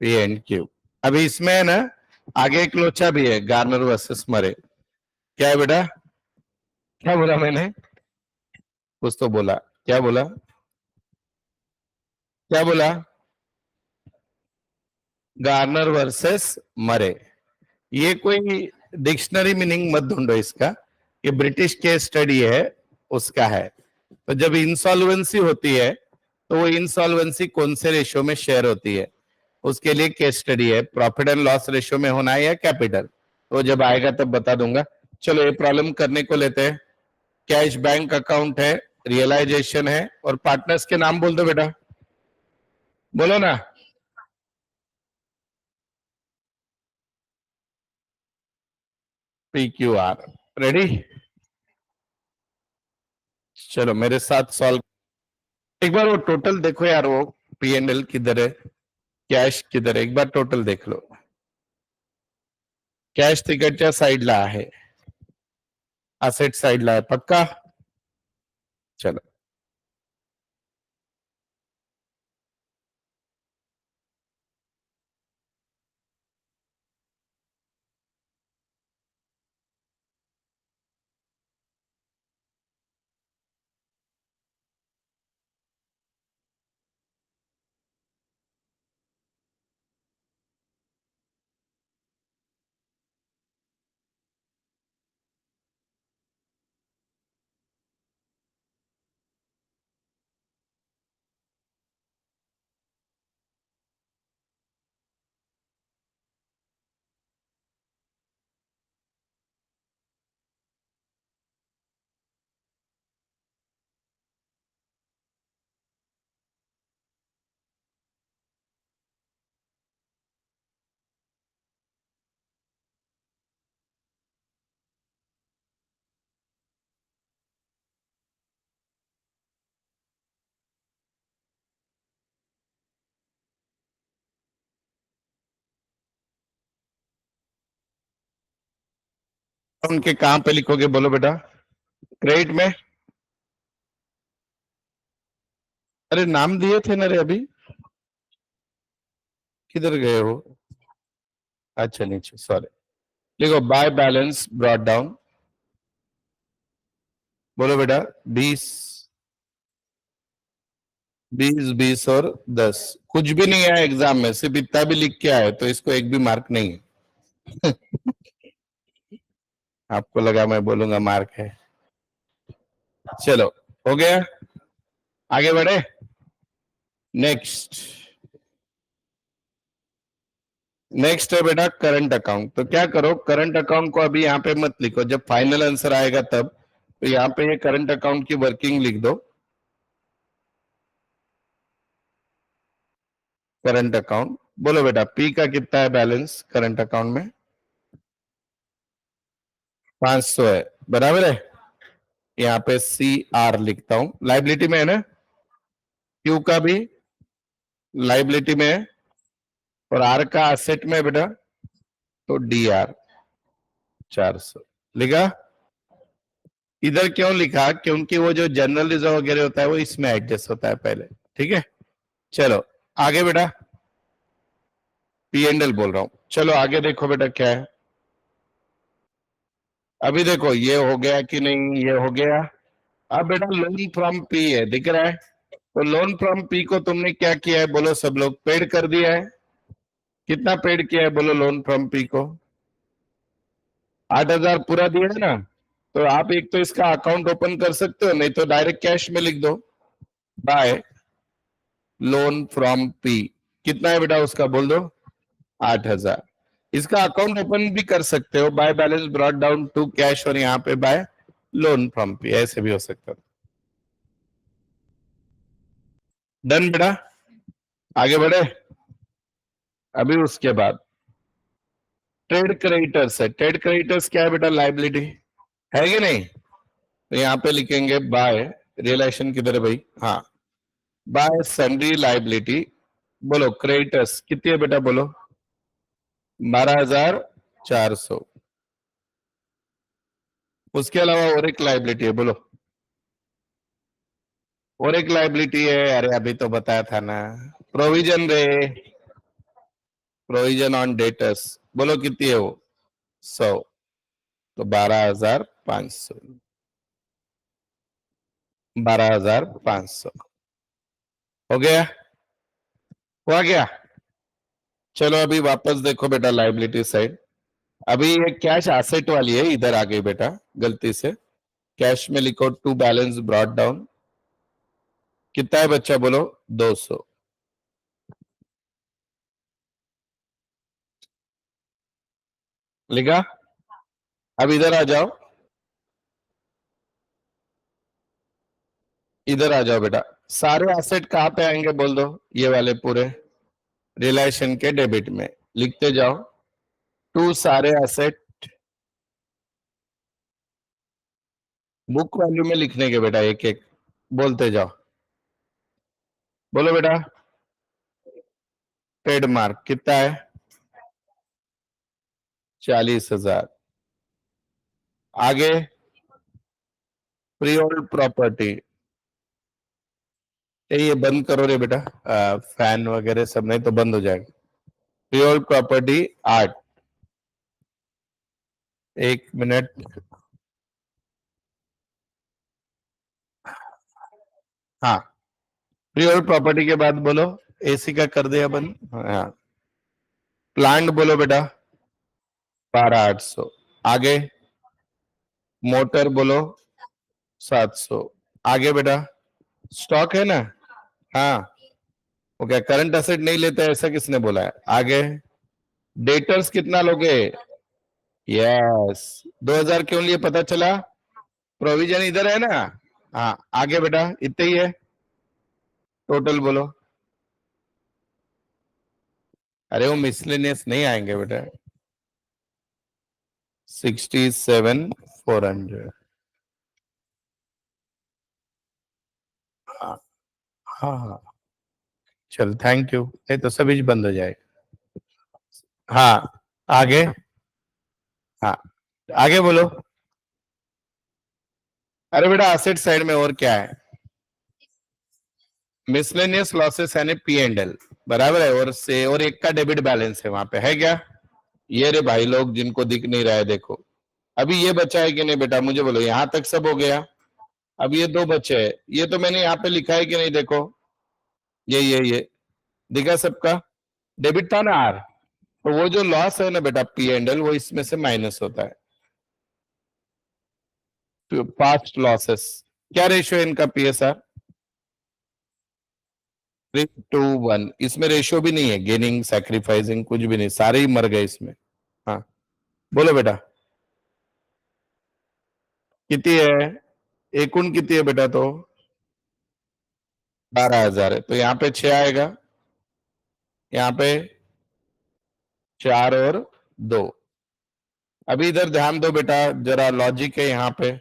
P&Q। अभी इसमें है ना, आगे एक लोचा भी है, गार्नर वर्सेस मरे। क्या है बेटा? क्या बोला मैंने? कुछ तो बोला, क्या बोला? क्या बोला? Garner versus Murray. ये कोई डिक्शनरी मीनिंग मत ढूंढो इसका, ये ब्रिटिश केस स्टडी है उसका है। तो जब इंसॉल्वेंसी होती है तो वो इंसॉल्वेंसी कौन से रेशियो में शेयर होती है, उसके लिए केस स्टडी है। प्रॉफिट एंड लॉस रेशियो में होना है या कैपिटल, तो जब आएगा तब बता दूंगा। चलो ये प्रॉब्लम करने को लेते हैं। कैश बैंक अकाउंट है, रियलाइजेशन है, और पार्टनर्स के नाम बोल दो बेटा, बोलो ना। PQR, ready? चलो मेरे साथ सॉल्व। एक बार वो टोटल देखो यार, वो P&L किधर है, कैश किधर है, एक बार टोटल देख लो। कॅश तिकडच्या साईडला आहे, असेट साईडला आहे, पक्का? चलो उनके कहां पे लिखोगे बोलो बेटा? क्रेडिट में? अरे नाम दिए थे ना रे अभी, किधर गए हो? अच्छा नीचे, सॉरी। लिखो बाय बैलेंस ब्रॉट डाउन, बोलो बेटा। 20, 20, 20 और 10, कुछ भी नहीं है एग्जाम में, सिर्फ इतना भी लिख के आए तो इसको एक भी मार्क नहीं है। आपको लगा मैं बोलूंगा मार्क है। चलो हो गया, आगे बढ़े। नेक्स्ट, नेक्स्ट है बेटा करंट अकाउंट। तो क्या करो, करंट अकाउंट को अभी यहाँ पे मत लिखो, जब फाइनल आंसर आएगा तब। तो यहाँ पे ये करंट अकाउंट की वर्किंग लिख दो। करंट अकाउंट, बोलो बेटा पी का कितना है बैलेंस करंट अकाउंट में? 500 है, बराबर है। यहाँ पे CR लिखता हूं, लाइबिलिटी में है ना, क्यू का भी लाइबिलिटी में है, और आर का एसेट में बेटा, तो DR 400 लिखा। इधर क्यों लिखा? क्योंकि वो जो जनरल रिजर्व वगैरह होता है वो इसमें एडजस्ट होता है पहले, ठीक है। चलो आगे बेटा, P&L बोल रहा हूं। चलो आगे देखो बेटा क्या है। अभी देखो ये हो गया कि नहीं, ये हो गया, अब बेटा लोन फ्रॉम पी है, दिख रहा है? तो लोन फ्रॉम पी को तुमने क्या किया है बोलो, सब लोग पेड कर दिया है। कितना पेड किया है बोलो लोन फ्रॉम पी को? 8,000 पूरा दिया है ना? तो आप एक तो इसका अकाउंट ओपन कर सकते हो, नहीं तो डायरेक्ट कैश में लिख दो, बाय लोन फ्रॉम पी। कितना है बेटा उसका बोल दो? 8,000। इसका अकाउंट ओपन भी कर सकते हो, by balance brought down to cash, और यहाँ पे बाय लोन फ्रॉम पी, ऐसे भी हो सकता है। डन बेटा, आगे बढ़े। अभी उसके बाद ट्रेड क्रेडिटर्स है। ट्रेड क्रेडिटर्स क्या है बेटा? लाइबिलिटी है कि नहीं? तो यहाँ पे लिखेंगे बाय, रियलाइजेशन किधर है भाई? हाँ, बाय सन्ड्री लाइबिलिटी। बोलो क्रेडिटर्स कितनी है बेटा बोलो? 12,400। उसके अलावा और एक लाइबिलिटी है, बोलो। और एक लाइबिलिटी है, अरे अभी तो बताया था ना, प्रोविजन रे, प्रोविजन ऑन डेटर्स। बोलो कितनी है वो? 100। तो 12,500, 12,500 हो गया? हुआ गया? चलो अभी वापस देखो बेटा लाइबिलिटी साइड। अभी ये कैश एसेट वाली है, इधर आ गई बेटा गलती से। कैश में लिखो टू बैलेंस ब्रॉट डाउन। कितना है बच्चा बोलो? 200। लिखा? अब इधर आ जाओ, इधर आ जाओ बेटा। सारे एसेट कहां पे आएंगे बोल दो? ये वाले पूरे रिलेशन के डेबिट में। लिखते जाओ, टू सारे एसेट, बुक वैल्यू में लिखने के बेटा, एक एक बोलते जाओ। बोलो बेटा। ट्रेडमार्क कितना है? 40,000। आगे फ्री होल्ड प्रॉपर्टी, ये बंद करो रे बेटा, फैन वगैरह सब, नहीं तो बंद हो जाएगा। Free hold property 8। एक मिनट। हाँ, फ्री होल्ड प्रॉपर्टी के बाद बोलो एसी का कर दिया बंद। हाँ, प्लांट बोलो बेटा 12,800। आगे मोटर बोलो 700। आगे बेटा स्टॉक है ना? हाँ, वो क्या करंट असेट नहीं लेते ऐसा किसने बोला है? आगे डेटर्स कितना लोगे? यस, 2,000 क्यों लिए पता चला? प्रोविजन इधर है ना? हाँ, आगे बेटा इतने ही है। टोटल बोलो। अरे वो मिसलेनियस नहीं आएंगे बेटा। 67,400। हाँ हाँ हाँ। चल थैंक यू, नहीं तो सभी बंद हो जाएगा। हाँ, आगे। हाँ, आगे बोलो। अरे बेटा एसेट साइड में और क्या है? मिसलेनियस लॉसेस यानी पी एंड एल, बराबर है, और से और एक का डेबिट बैलेंस है वहां पे, है क्या? ये रे भाई लोग जिनको दिख नहीं रहा है देखो। अभी ये बचा है कि नहीं बेटा मुझे बोलो, यहां तक सब हो गया। अब ये दो बचे हैं, ये तो मैंने यहाँ पे लिखा है कि नहीं देखो, ये दिखा सबका? डेबिट था ना आर, तो वो जो लॉस है ना बेटा पी एंड एल, वो इसमें से माइनस होता है। तो पास्ट लॉसेस, क्या रेशियो है इनका पीएसआर? 3:1। इसमें रेशियो भी नहीं है, गेनिंग सैक्रिफाइसिंग कुछ भी नहीं, सारे ही मर गए इसमें। हाँ, बोलो बेटा कितनी है? एकूण कितनी है बेटा? तो 12,000 है, तो यहाँ पे 6 आएगा, यहाँ पे 4 और 2। अभी इधर ध्यान दो बेटा, जरा लॉजिक है यहाँ पे।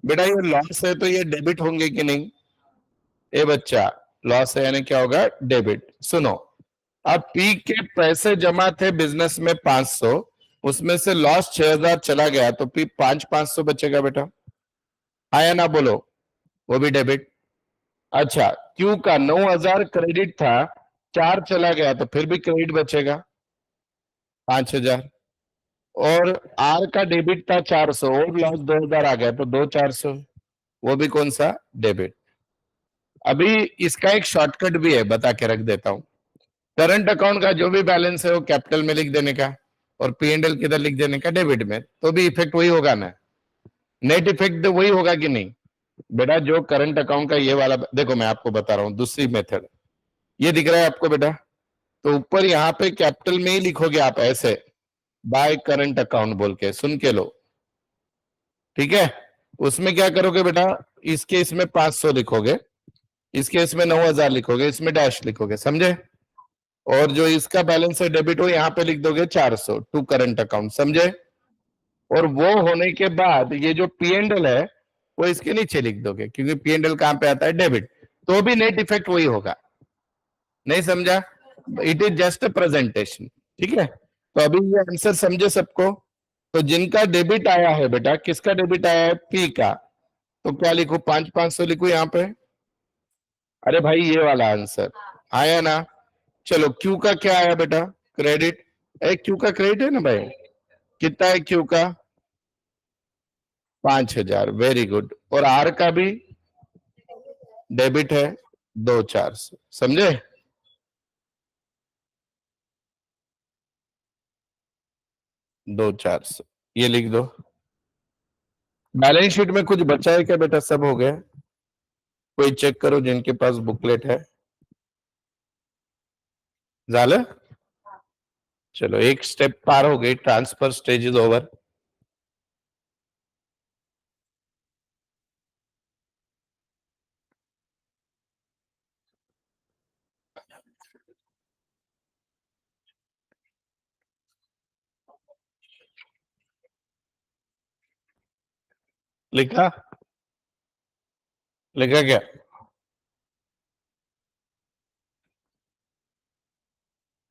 बेटा ये लॉस है तो ये डेबिट होंगे कि नहीं? ए बच्चा, लॉस है यानी क्या होगा? डेबिट। सुनो, अब पी के पैसे जमा थे बिजनेस में 500, उसमें से लॉस 6,000 चला गया, तो पी 5,500 बचेगा बेटा, आया ना बोलो? वो भी डेबिट। अच्छा, क्यू का 9,000 क्रेडिट था, 4 चला गया तो फिर भी क्रेडिट बचेगा 5,000। और आर का डेबिट था 400, और लॉस 2,000 आ गया, तो 2,400। वो भी कौन सा, डेबिट। अभी इसका एक शॉर्टकट भी है, बता के रख देता हूं। करंट अकाउंट का जो भी बैलेंस है वो कैपिटल में लिख देने का, और पी एंड एल किधर लिख देने का, डेबिट में, तो भी इफेक्ट वही होगा ना, नेट इफेक्ट वही होगा कि नहीं। बेटा जो करंट अकाउंट का ये वाला, देखो मैं आपको बता रहा हूं दूसरी मेथड, ये दिख रहा है आपको बेटा, तो ऊपर यहाँ पे कैपिटल में ही लिखोगे आप ऐसे, बाय करंट अकाउंट बोल के, सुन के लो, ठीक है। उसमें क्या करोगे बेटा, इस केस में 500 लिखोगे, इस केस में 9000 लिखोगे, इसमें डैश लिखोगे, समझे। और जो इसका बैलेंस है डेबिट, हो यहाँ पे लिख दोगे 400 टू करंट अकाउंट, समझे। और वो होने के बाद ये जो पी एंड एल है वो इसके नीचे लिख दोगे, क्योंकि पी एंड एल कहां पे आता है, डेबिट, तो भी नेट इफेक्ट वही होगा। नहीं समझा, it is just a presentation, ठीक है। तो अभी ये आंसर समझे सबको। तो जिनका डेबिट आया है बेटा, किसका डेबिट आया है, पी का, तो क्या लिखू, 500 लिखू यहाँ पे। अरे भाई ये वाला आंसर आया ना। चलो क्यू का क्या आया बेटा, क्रेडिट। क्यू का क्रेडिट है ना भाई, कितना है क्यू का, 5000, वेरी गुड। और आर का भी डेबिट है 2400, समझे। दो चार सौ ये लिख दो। बैलेंस शीट में कुछ बचा है क्या बेटा, सब हो गया। कोई चेक करो जिनके पास बुकलेट है, झालं। चलो एक स्टेप पार हो गई, ट्रांसफर स्टेज इज ओवर। लिखा, लिखा क्या,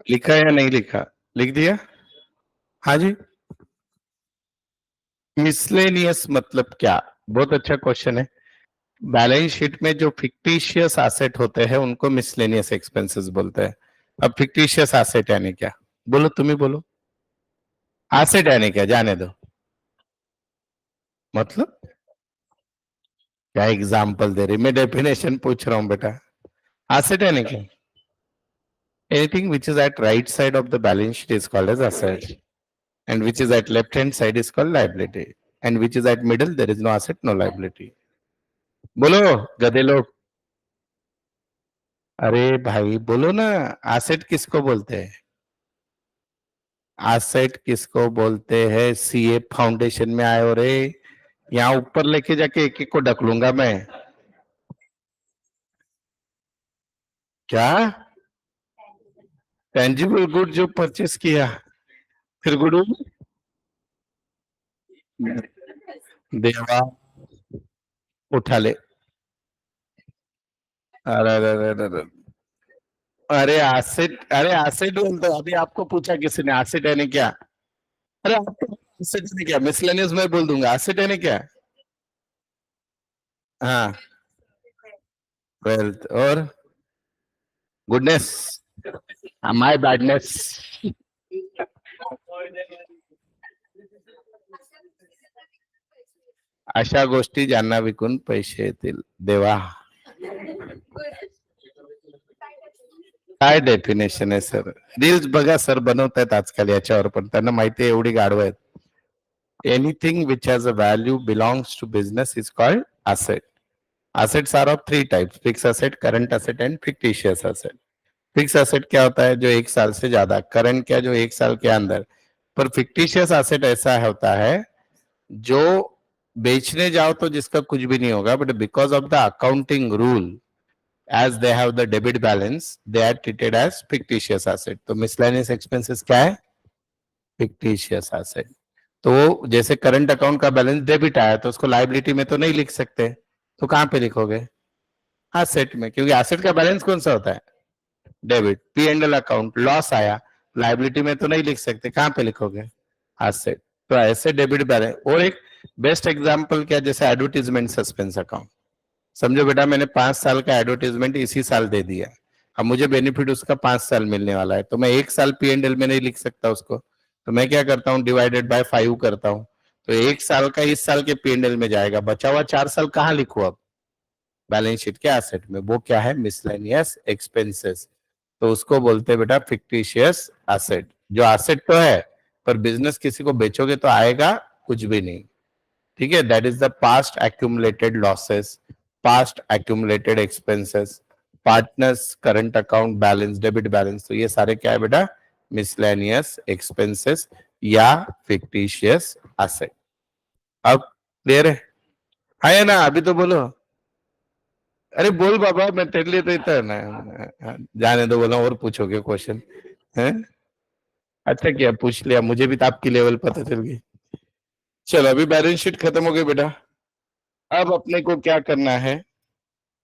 लिखा या नहीं लिखा, लिख दिया। हाँ जी, मिसलेनियस मतलब क्या, बहुत अच्छा क्वेश्चन है। बैलेंस शीट में जो फिक्टिशियस एसेट होते हैं उनको मिसलेनियस एक्सपेंसेस बोलते हैं। अब फिक्टिशियस एसेट यानी क्या, बोलो तुम ही बोलो। एसेट यानी क्या, जाने दो, मतलब क्या एग्जाम्पल दे रही, मैं डेफिनेशन पूछ रहा हूं बेटा। एसेट यानी क्या, anything which is at right side of the balance sheet is called as asset, and which is at left hand side is called liability, and which is at middle there is no asset no liability. बोलो गधे लोग, अरे भाई बोलो ना, asset किसको बोलते हैं, एसेट किसको बोलते हैं, सीए फाउंडेशन में आए हो रे, यहाँ ऊपर लेके जाके एक एक को ढकलूंगा मैं। क्या, टेंजिबल गुड जो परचेस किया, फिर गुडू, देवा, उठा ले। अरे अरे अरे अरे, अरे एसिड, अरे एसिड बोलते हो, अभी आपको पूछा किसी ने एसिड है नहीं क्या। अरे आपको एसिड है नहीं क्या, मिसलेनियस में बोल दूंगा, एसिड है नहीं क्या। हाँ, वेल्थ और गुडनेस, माय बैडनेस। अशा गोष्टी ज्यांना विकून पैसे येतील, देवा काय डेफिनेशन आहे सर, रील्स बघा सर बनवतायत आजकाल याच्यावर, पण त्यांना माहिती आहे एवढी गाढव आहेत। Anything which has a value belongs to business is called asset. Assets are of three types: fixed asset, current asset and fictitious asset. Fix asset क्या होता है, जो एक साल से ज्यादा, करंट क्या, जो एक साल के अंदर, पर फिक्टिशियस एसेट ऐसा होता है जो बेचने जाओ तो जिसका कुछ भी नहीं होगा, but because of the accounting rule, as they have the debit balance, they are treated as fictitious asset. तो मिसलेनियस एक्सपेंसेस क्या है, फिक्टिशियस एसेट। तो जैसे करंट अकाउंट का बैलेंस डेबिट आया तो उसको लाइबिलिटी में तो नहीं लिख सकते, तो कहां पे लिखोगे, एसेट में, क्योंकि एसेट का बैलेंस कौन सा होता है, debit. P and L account loss आया, लाइबिलिटी में तो नहीं लिख सकते, कहां पे लिखोगे, एसेट। तो ऐसे डेबिट बैलेंस। और एक बेस्ट एग्जांपल क्या, जैसे एडवर्टीजमेंट सस्पेंस अकाउंट, समझो बेटा मैंने 5 साल का एडवर्टीजमेंट इसी साल दे दिया, अब मुझे बेनिफिट उसका 5 साल मिलने वाला है, तो मैं एक साल पी एंड एल में नहीं लिख सकता उसको, तो मैं क्या करता हूँ, डिवाइडेड बाय 5 करता हूँ। तो 1 साल का इस साल के P&L में जाएगा, बचा हुआ 4 साल कहाँ लिखूं अब? बैलेंस शीट के एसेट में। वो क्या है? Miscellaneous expenses. तो उसको बोलते हैं बेटा फिक्टिशियस एसेट। जो एसेट तो है, पर बिजनेस किसी को बेचोगे तो आएगा कुछ भी नहीं। ठीक है, that is the past accumulated losses, past accumulated expenses, partners current account balance, debit balance. तो ये सारे क्या है बेटा? मिसलेनियस एक्सपेंसेस या फिक्टिशियस एसेट। अब क्लियर है? है ना? अभी तो बोलो। अरे बोल बाबा, मैं तेरे लिए तो इतना ना जाने दो बोला, और पूछोगे क्वेश्चन है? अच्छा किया पूछ लिया, मुझे भी तो आपकी लेवल पता चल गई। चलो अभी बैलेंस शीट खत्म हो गई बेटा। अब अपने को क्या करना है?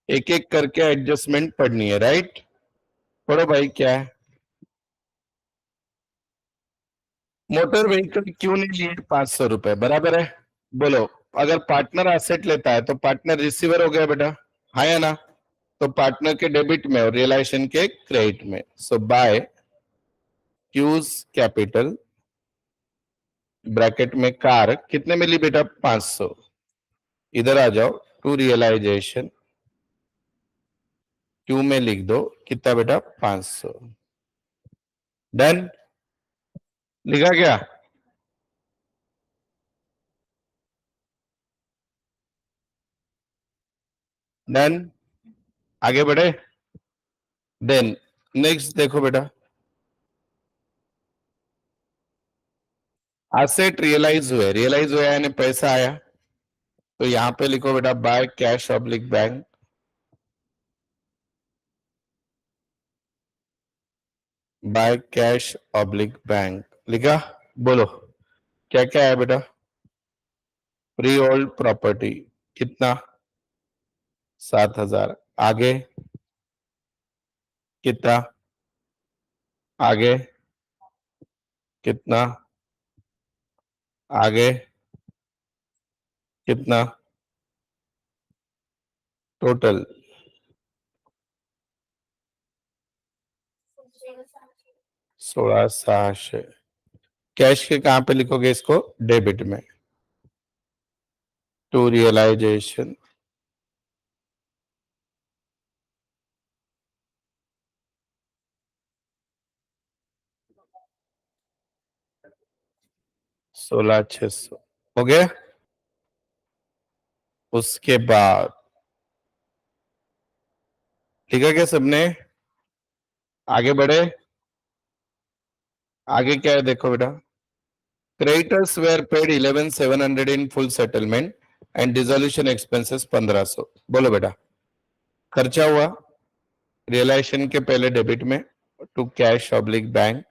एक एक करके एडजस्टमेंट पढ़नी है, राइट? पढ़ो भाई, क्या है? मोटर व्हीकल क्यों नहीं लिए? 500 रुपए, बराबर है। बोलो, अगर पार्टनर एसेट लेता है तो पार्टनर रिसीवर हो गया बेटा, हाँ या ना? तो पार्टनर के डेबिट में और रियलाइजेशन के क्रेडिट में। सो बाय क्यूज कैपिटल ब्रैकेट में कार कितने में ली बेटा? 500। इधर आ जाओ, टू रियलाइजेशन क्यू में लिख दो कितना बेटा? 500। डन? लिखा क्या? डन? आगे बढ़े? देन नेक्स्ट देखो बेटा, एसेट रियलाइज हुआ यानी पैसा आया। तो यहां पे लिखो बेटा by cash oblique bank. By cash oblique bank लिखा? बोलो क्या क्या है बेटा? फ्री होल्ड प्रॉपर्टी कितना? 7,000। आगे कितना? आगे कितना? आगे कितना? टोटल 16,600। कैश के कहां पे लिखोगे इसको? डेबिट में। टू रियलाइजेशन सोलह 600 हो गया। उसके बाद ठीक है क्या सबने? आगे बढ़े? आगे क्या है देखो बेटा, creditors were paid 11,700 in full settlement and dissolution expenses 1,500। बोलो बेटा, खर्चा हुआ रियलाइजेशन के पहले डेबिट में टू कैश ऑब्लिक बैंक।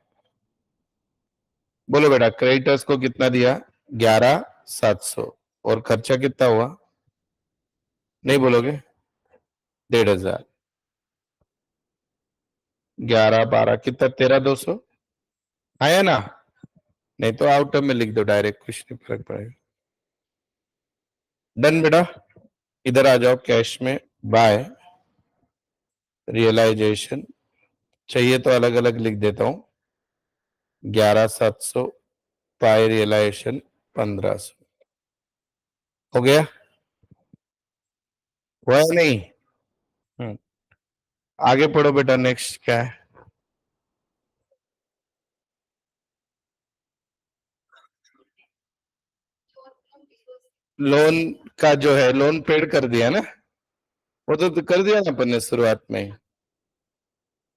बोलो बेटा, क्रेडिटर्स को कितना दिया? 11,700। और खर्चा कितना हुआ? नहीं बोलोगे? 1,500। 11 12 कितना? 13,200 आया ना? नहीं तो आउट में लिख दो डायरेक्ट, कुछ नहीं फर्क पड़ेगा। डन बेटा? इधर आ जाओ कैश में, बाय रियलाइजेशन चाहिए तो अलग अलग लिख देता हूं। 11,700 बाय रियलाइजेशन 1,500 हो गया? हुआ या नहीं? हम्म, आगे पढ़ो बेटा, नेक्स्ट क्या है? लोन का जो है, लोन पेड कर दिया ना? वो तो कर दिया ना अपन ने शुरुआत में ही।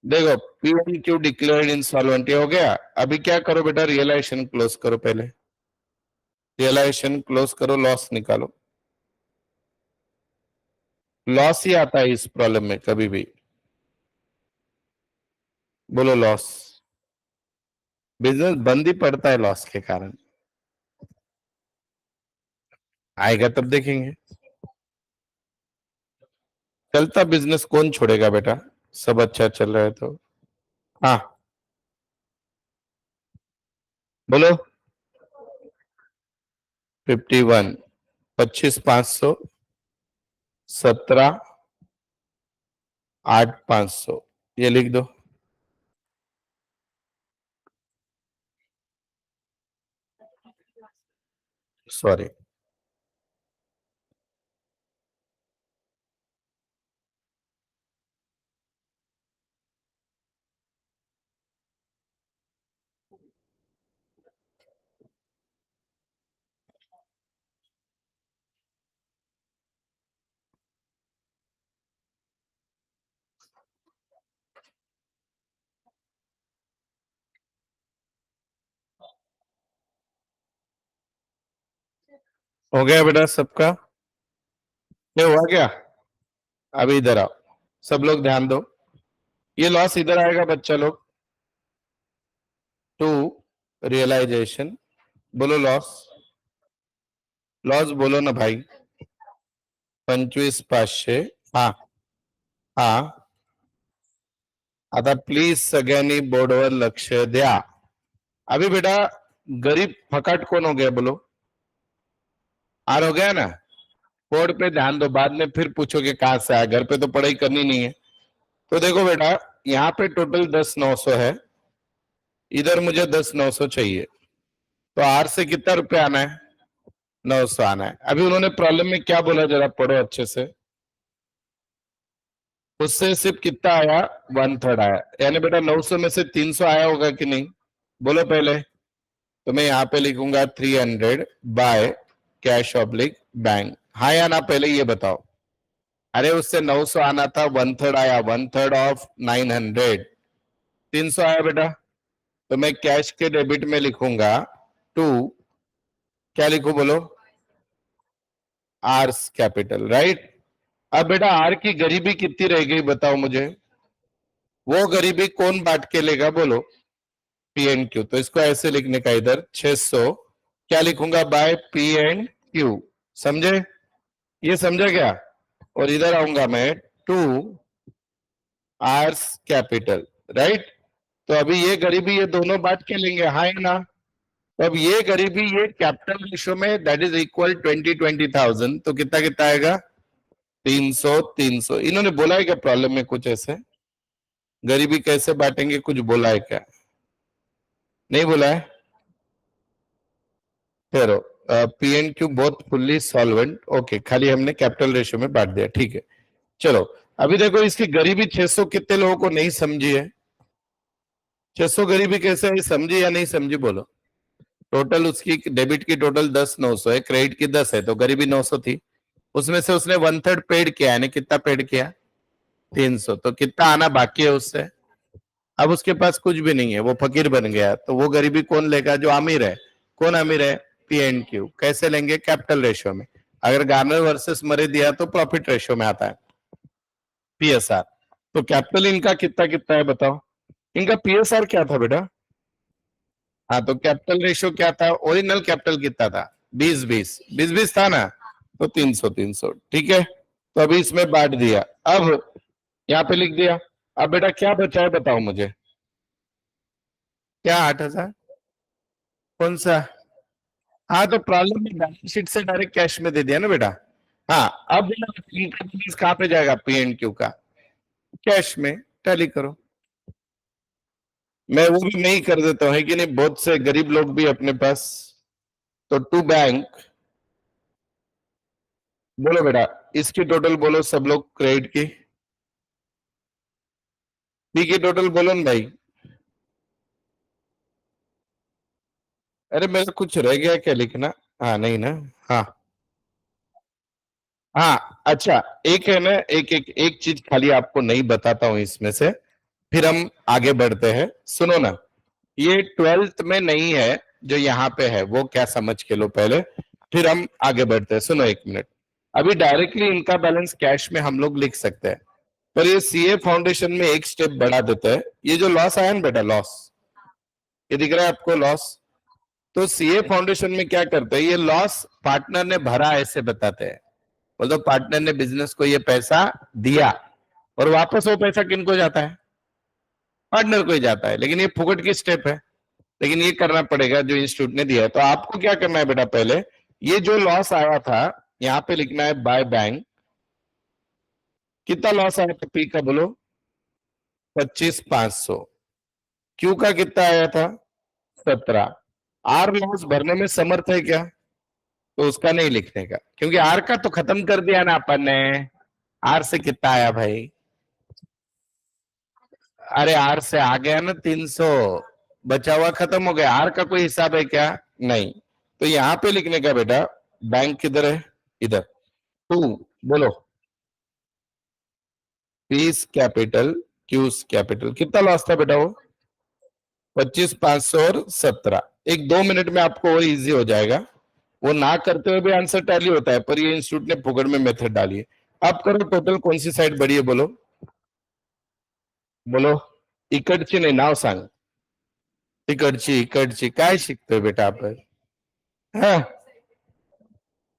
देखो P1Q डिक्लेयर्ड इंसॉल्वेंट हो गया। अभी क्या करो बेटा? रियलाइजेशन क्लोज करो पहले। रियलाइजेशन क्लोज करो, लॉस निकालो। लॉस ही आता है इस प्रॉब्लम में कभी भी। बोलो लॉस। बिजनेस बंद ही पड़ता है लॉस के कारण। आएगा तब देखेंगे। चलता बिजनेस कौन छोड़ेगा बेटा? सब अच्छा चल रहा है तो। हाँ बोलो। 51, 25,500, 17, 8,500 ये लिख दो। सॉरी, हो गया बेटा सबका? ये हुआ क्या? अभी इधर आओ, सब लोग ध्यान दो। ये लॉस इधर आएगा बच्चा लोग, टू रियलाइजेशन। बोलो लॉस, लॉस बोलो ना भाई। 25,500। हाँ, हाँ, आता प्लीज सगळ्यांनी बोर्डवर लक्ष द्या। अभी बेटा गरीब फकाट कौन हो गया बोलो? आर हो गया ना? बोर्ड पे ध्यान दो, बाद में फिर पूछोगे कहां से आया, घर पे तो पढ़ाई करनी नहीं है। तो देखो बेटा, यहाँ पे टोटल 10,900 है, इधर मुझे 10,900 चाहिए। तो आर से कितना रुपया आना है? 900 आना है। अभी उन्होंने प्रॉब्लम में क्या बोला, जरा पढ़ो अच्छे से। उससे सिर्फ कितना आया? 1/3 आया। यानी बेटा 900 में से 300 आया होगा कि नहीं? बोलो पहले। तो मैं यहाँ पे लिखूंगा 300 बाय कैश ऑब्लिक बैंक। हाँ या ना, पहले ये बताओ। अरे उससे 900 आना था, 1/3 आया, 1/3 ऑफ 900, 300 आया बेटा। तो मैं कैश के डेबिट में लिखूंगा टू, क्या लिखू बोलो? R's capital, right. अब बेटा आर की गरीबी कितनी रह गई बताओ मुझे? वो गरीबी कौन बांट के लेगा बोलो? P and Q. तो इसको ऐसे लिखने का, इधर 600 क्या लिखूंगा? By P and Q. समझे? ये समझा क्या? और इधर आऊंगा मैं, टू आर्स कैपिटल, राइट। तो अभी ये गरीबी ये दोनों बांट के लेंगे, हाँ या ना? तो अब ये गरीबी ये कैपिटल रेशियो में दैट इज इक्वल 20,000, तो कितना कितना आएगा? 300 300। इन्होंने बोला है क्या प्रॉब्लम में कुछ ऐसे? गरीबी कैसे बांटेंगे कुछ बोला है क्या? नहीं बोला है? फिर P and Q both fully solvent, okay, खाली हमने कैपिटल रेशियो में बांट दिया, ठीक है। चलो अभी देखो, इसकी गरीबी 600 कितने लोगों को नहीं समझी है? 600 गरीबी कैसे है, समझी या नहीं समझी बोलो? टोटल उसकी डेबिट की टोटल 10,900 है, क्रेडिट की 10 है, तो गरीबी 900 थी। उसमें से उसने 1/3 पेड किया, यानी कितना पेड किया? 300। तो कितना आना बाकी है उससे? अब उसके पास कुछ भी नहीं है, वो फकीर बन गया। तो वो गरीबी कौन लेगा? जो अमीर है। कौन अमीर है? P and Q. कैसे लेंगे? कैपिटल रेशियो में। अगर गार्नर वर्सेस मरे दिया तो प्रॉफिट रेशियो में आता है, पीएसआर। तो कैपिटल इनका कितना कितना है बताओ? इनका पीएसआर क्या था बेटा? हाँ, तो कैपिटल रेशियो क्या था? ओरिजिनल कैपिटल कितना था? 20-20 था ना? तो 300-300, ठीक है। तो अभी इसमें बांट दिया, अब यहाँ पे लिख दिया। अब बेटा क्या बचा है बताओ मुझे? क्या 8,000? कौन सा? हाँ, तो प्रॉब्लम में बैलेंस शीट से डायरेक्ट कैश में दे दिया ना बेटा। हाँ, अब इनका बैलेंस कहाँ पे जाएगा? पी एंड क्यू का कैश में टैली करो। मैं वो भी नहीं कर देता हूँ, है कि नहीं? बहुत से गरीब लोग भी अपने पास। तो टू बैंक, बोलो बेटा इसकी टोटल बोलो सब लोग, क्रेडिट की। पी की टोटल बोलो ना भाई। अरे मेरा कुछ रह गया क्या लिखना? हाँ नहीं ना? हाँ, हाँ, अच्छा। एक है ना, एक चीज खाली आपको नहीं बताता हूं इसमें से, फिर हम आगे बढ़ते हैं। सुनो ना, ये 12th में नहीं है, जो यहाँ पे है वो क्या समझ के लो पहले, फिर हम आगे बढ़ते हैं। सुनो एक मिनट। अभी डायरेक्टली इनका बैलेंस कैश में हम लोग लिख सकते हैं, पर ये सीए फाउंडेशन में एक स्टेप बढ़ा देते हैं। ये जो लॉस आया ना बेटा, लॉस, ये दिख रहा है आपको लॉस? तो सीए फाउंडेशन में क्या करते हैं, ये लॉस पार्टनर ने भरा ऐसे बताते हैं। बोलते पार्टनर ने बिजनेस को ये पैसा दिया, और वापस वो पैसा किनको जाता है? पार्टनर को ही जाता है। लेकिन ये फुकट की स्टेप है, लेकिन ये करना पड़ेगा जो इंस्टीट्यूट ने दिया है। तो आपको क्या करना है बेटा, पहले ये जो लॉस आया था यहाँ पे लिखना है बाय बैंक। कितना लॉस आया था पी का बोलो? 25,500। क्यू का कितना आया था? 17। आर लॉस भरने में समर्थ है क्या? तो उसका नहीं लिखने का, क्योंकि आर का तो खत्म कर दिया ना अपन ने। आर से कितना आया भाई? अरे आर से आ गया ना 300, बचा हुआ खत्म हो गया। आर का कोई हिसाब है क्या? नहीं। तो यहां पे लिखने का बेटा, बैंक किधर है? इधर। टू, बोलो। पीस कैपिटल, क्यूज कैपिटल, कितना लॉस था बेटा वो? 25,500 और 17। एक 2 मिनट में आपको वो इजी हो जाएगा। वो ना करते हुए भी आंसर टैली होता है, पर ये इंस्टीट्यूट ने फुकड़ में मेथड डाली है। अब करो टोटल, कौन सी साइड बड़ी है बोलो? बोलो। इकडची नाही, नाव सांग. इकडची इकडची काय शिकतोय बेटा आपण? हा,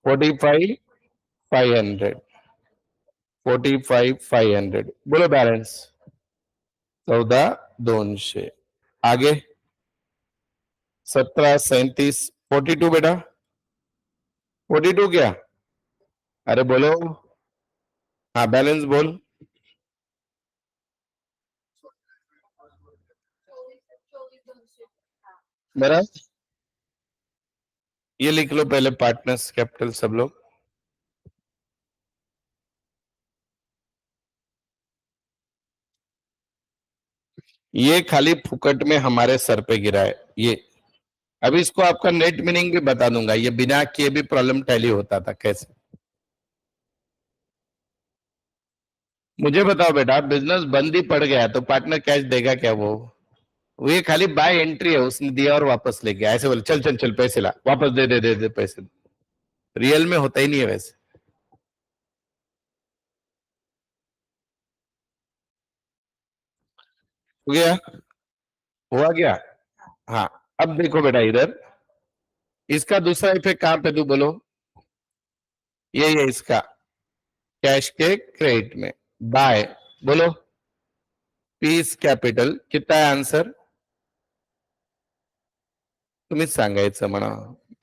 45,500, 45,500, बोलो बैलेंस 14,200। आगे 1737, 42 बेटा, 42 क्या? अरे बोलो। हाँ बैलेंस बोल। मेरा ये लिख लो पहले, पार्टनर्स कैपिटल सब लोग। ये खाली फुकट में हमारे सर पे गिरा है ये। अभी इसको आपका नेट मीनिंग भी बता दूंगा, ये बिना किए भी प्रॉब्लम टैली होता था कैसे। मुझे बताओ बेटा, बिजनेस बंद ही पड़ गया तो पार्टनर कैश देगा क्या? वो ये खाली बाय एंट्री है, उसने दिया और वापस ले गया, ऐसे बोले चल चल चल पैसे ला, वापस दे दे दे दे पैसे। रियल में होता ही नहीं है वैसे। हो गया? हुआ गया? हाँ। अब देखो बेटा इधर, इसका दूसरा इफेक्ट कहां पे दू बोलो? ये इसका कैश के क्रेडिट में, बाय, बोलो। पीस कैपिटल कितना है आंसर? तुम्हीच सांगायचं म्हणा.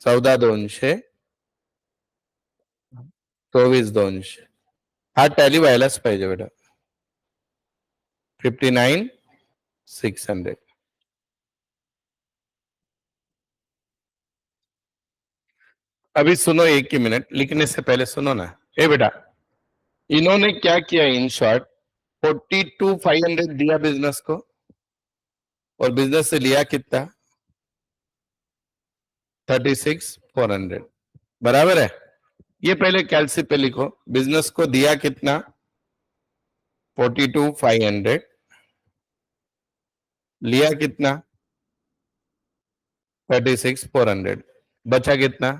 14,200, 24,200, हा टॅली व्हायलाच पाहिजे बेटा. 59,600। अभी सुनो, एक ही मिनट, लिखने से पहले सुनो ना। ए बेटा, इन्होंने क्या किया इन शॉर्ट? 42,500 दिया बिजनेस को, और बिजनेस से लिया कितना? 36,400, बराबर है? ये पहले कैलसी पे लिखो, बिजनेस को दिया कितना? 42,500, लिया कितना? 36,400, बचा कितना?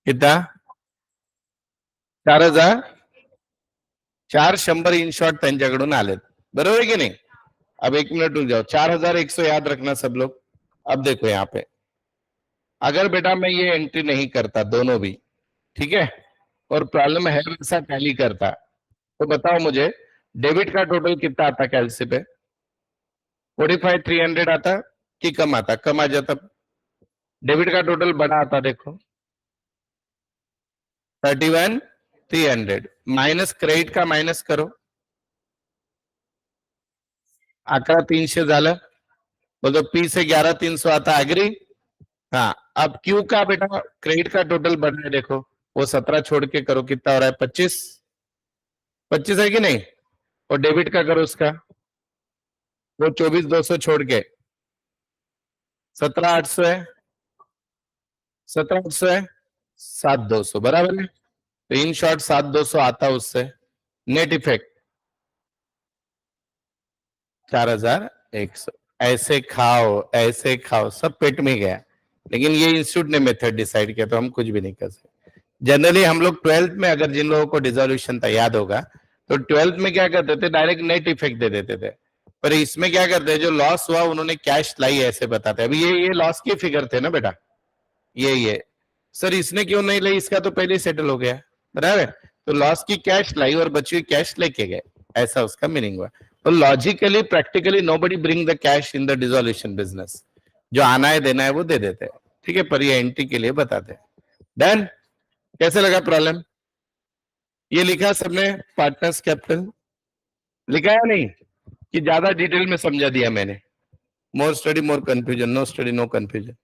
कितना? 4,000। 400 इन शॉर्ट त्यांच्याकडून आलेत, बरोबर है कि नहीं? अब 1 मिनट रुक जाओ, 4,100 याद रखना सब लोग। अब देखो यहाँ पे, अगर बेटा मैं ये एंट्री नहीं करता दोनों भी, ठीक है, और प्रॉब्लम है वैसा टैली करता, तो बताओ मुझे डेबिट का टोटल कितना आता कैलसी पे? 45,300 आता कि कम आता? कम आ जाता। डेबिट का टोटल बड़ा आता, देखो 31,300, माइनस क्रेडिट का माइनस करो, 11,300 झालं। बोलो पी से 11,300 आता, एग्री? हाँ। अब क्यू का बेटा क्रेडिट का टोटल बढ़ रहा है, देखो वो 17 छोड़ के करो, कितना हो रहा है? 25, 25 है कि नहीं? और डेबिट का करो उसका, वो 24,200 छोड़ के 17,800 है, 17,800 है, 7,200, बराबर है? तो इन शॉर्ट 7,200 आता उससे, नेट इफेक्ट 4,100। ऐसे खाओ सब पेट में गया, लेकिन ये इंस्टीट्यूट ने मेथड डिसाइड किया, तो हम कुछ भी नहीं कर सकते। जनरली हम लोग 12th में, अगर जिन लोगों को डिसोल्यूशन था याद होगा, तो 12th में क्या करते थे? डायरेक्ट नेट इफेक्ट दे देते थे। पर इसमें क्या करते हैं, जो लॉस हुआ उन्होंने कैश लाई ऐसे बताते हैं। अभी ये लॉस के फिगर थे ना बेटा, ये सर इसने क्यों नहीं लाई, इसका तो पहले सेटल हो गया, बराबर? तो लॉस की कैश लाई और बची हुई कैश लेके गए, ऐसा उसका मीनिंग हुआ। तो logically practically nobody bring the cash in the dissolution business, जो आना है देना है वो दे देते हैं, ठीक है, पर ये एंट्री के लिए बताते हैं। डन? कैसे लगा प्रॉब्लम? ये लिखा सबने पार्टनर्स कैपिटल? लिखा है नहीं कि ज्यादा डिटेल में समझा दिया मैंने? More study more confusion, no study no confusion.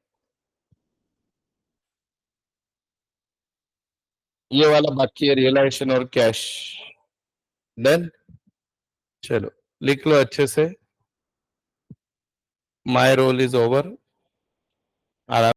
ये वाला बाकी है, रियलाइजेशन और कैश। डन, चलो लिख लो अच्छे से। My role is over.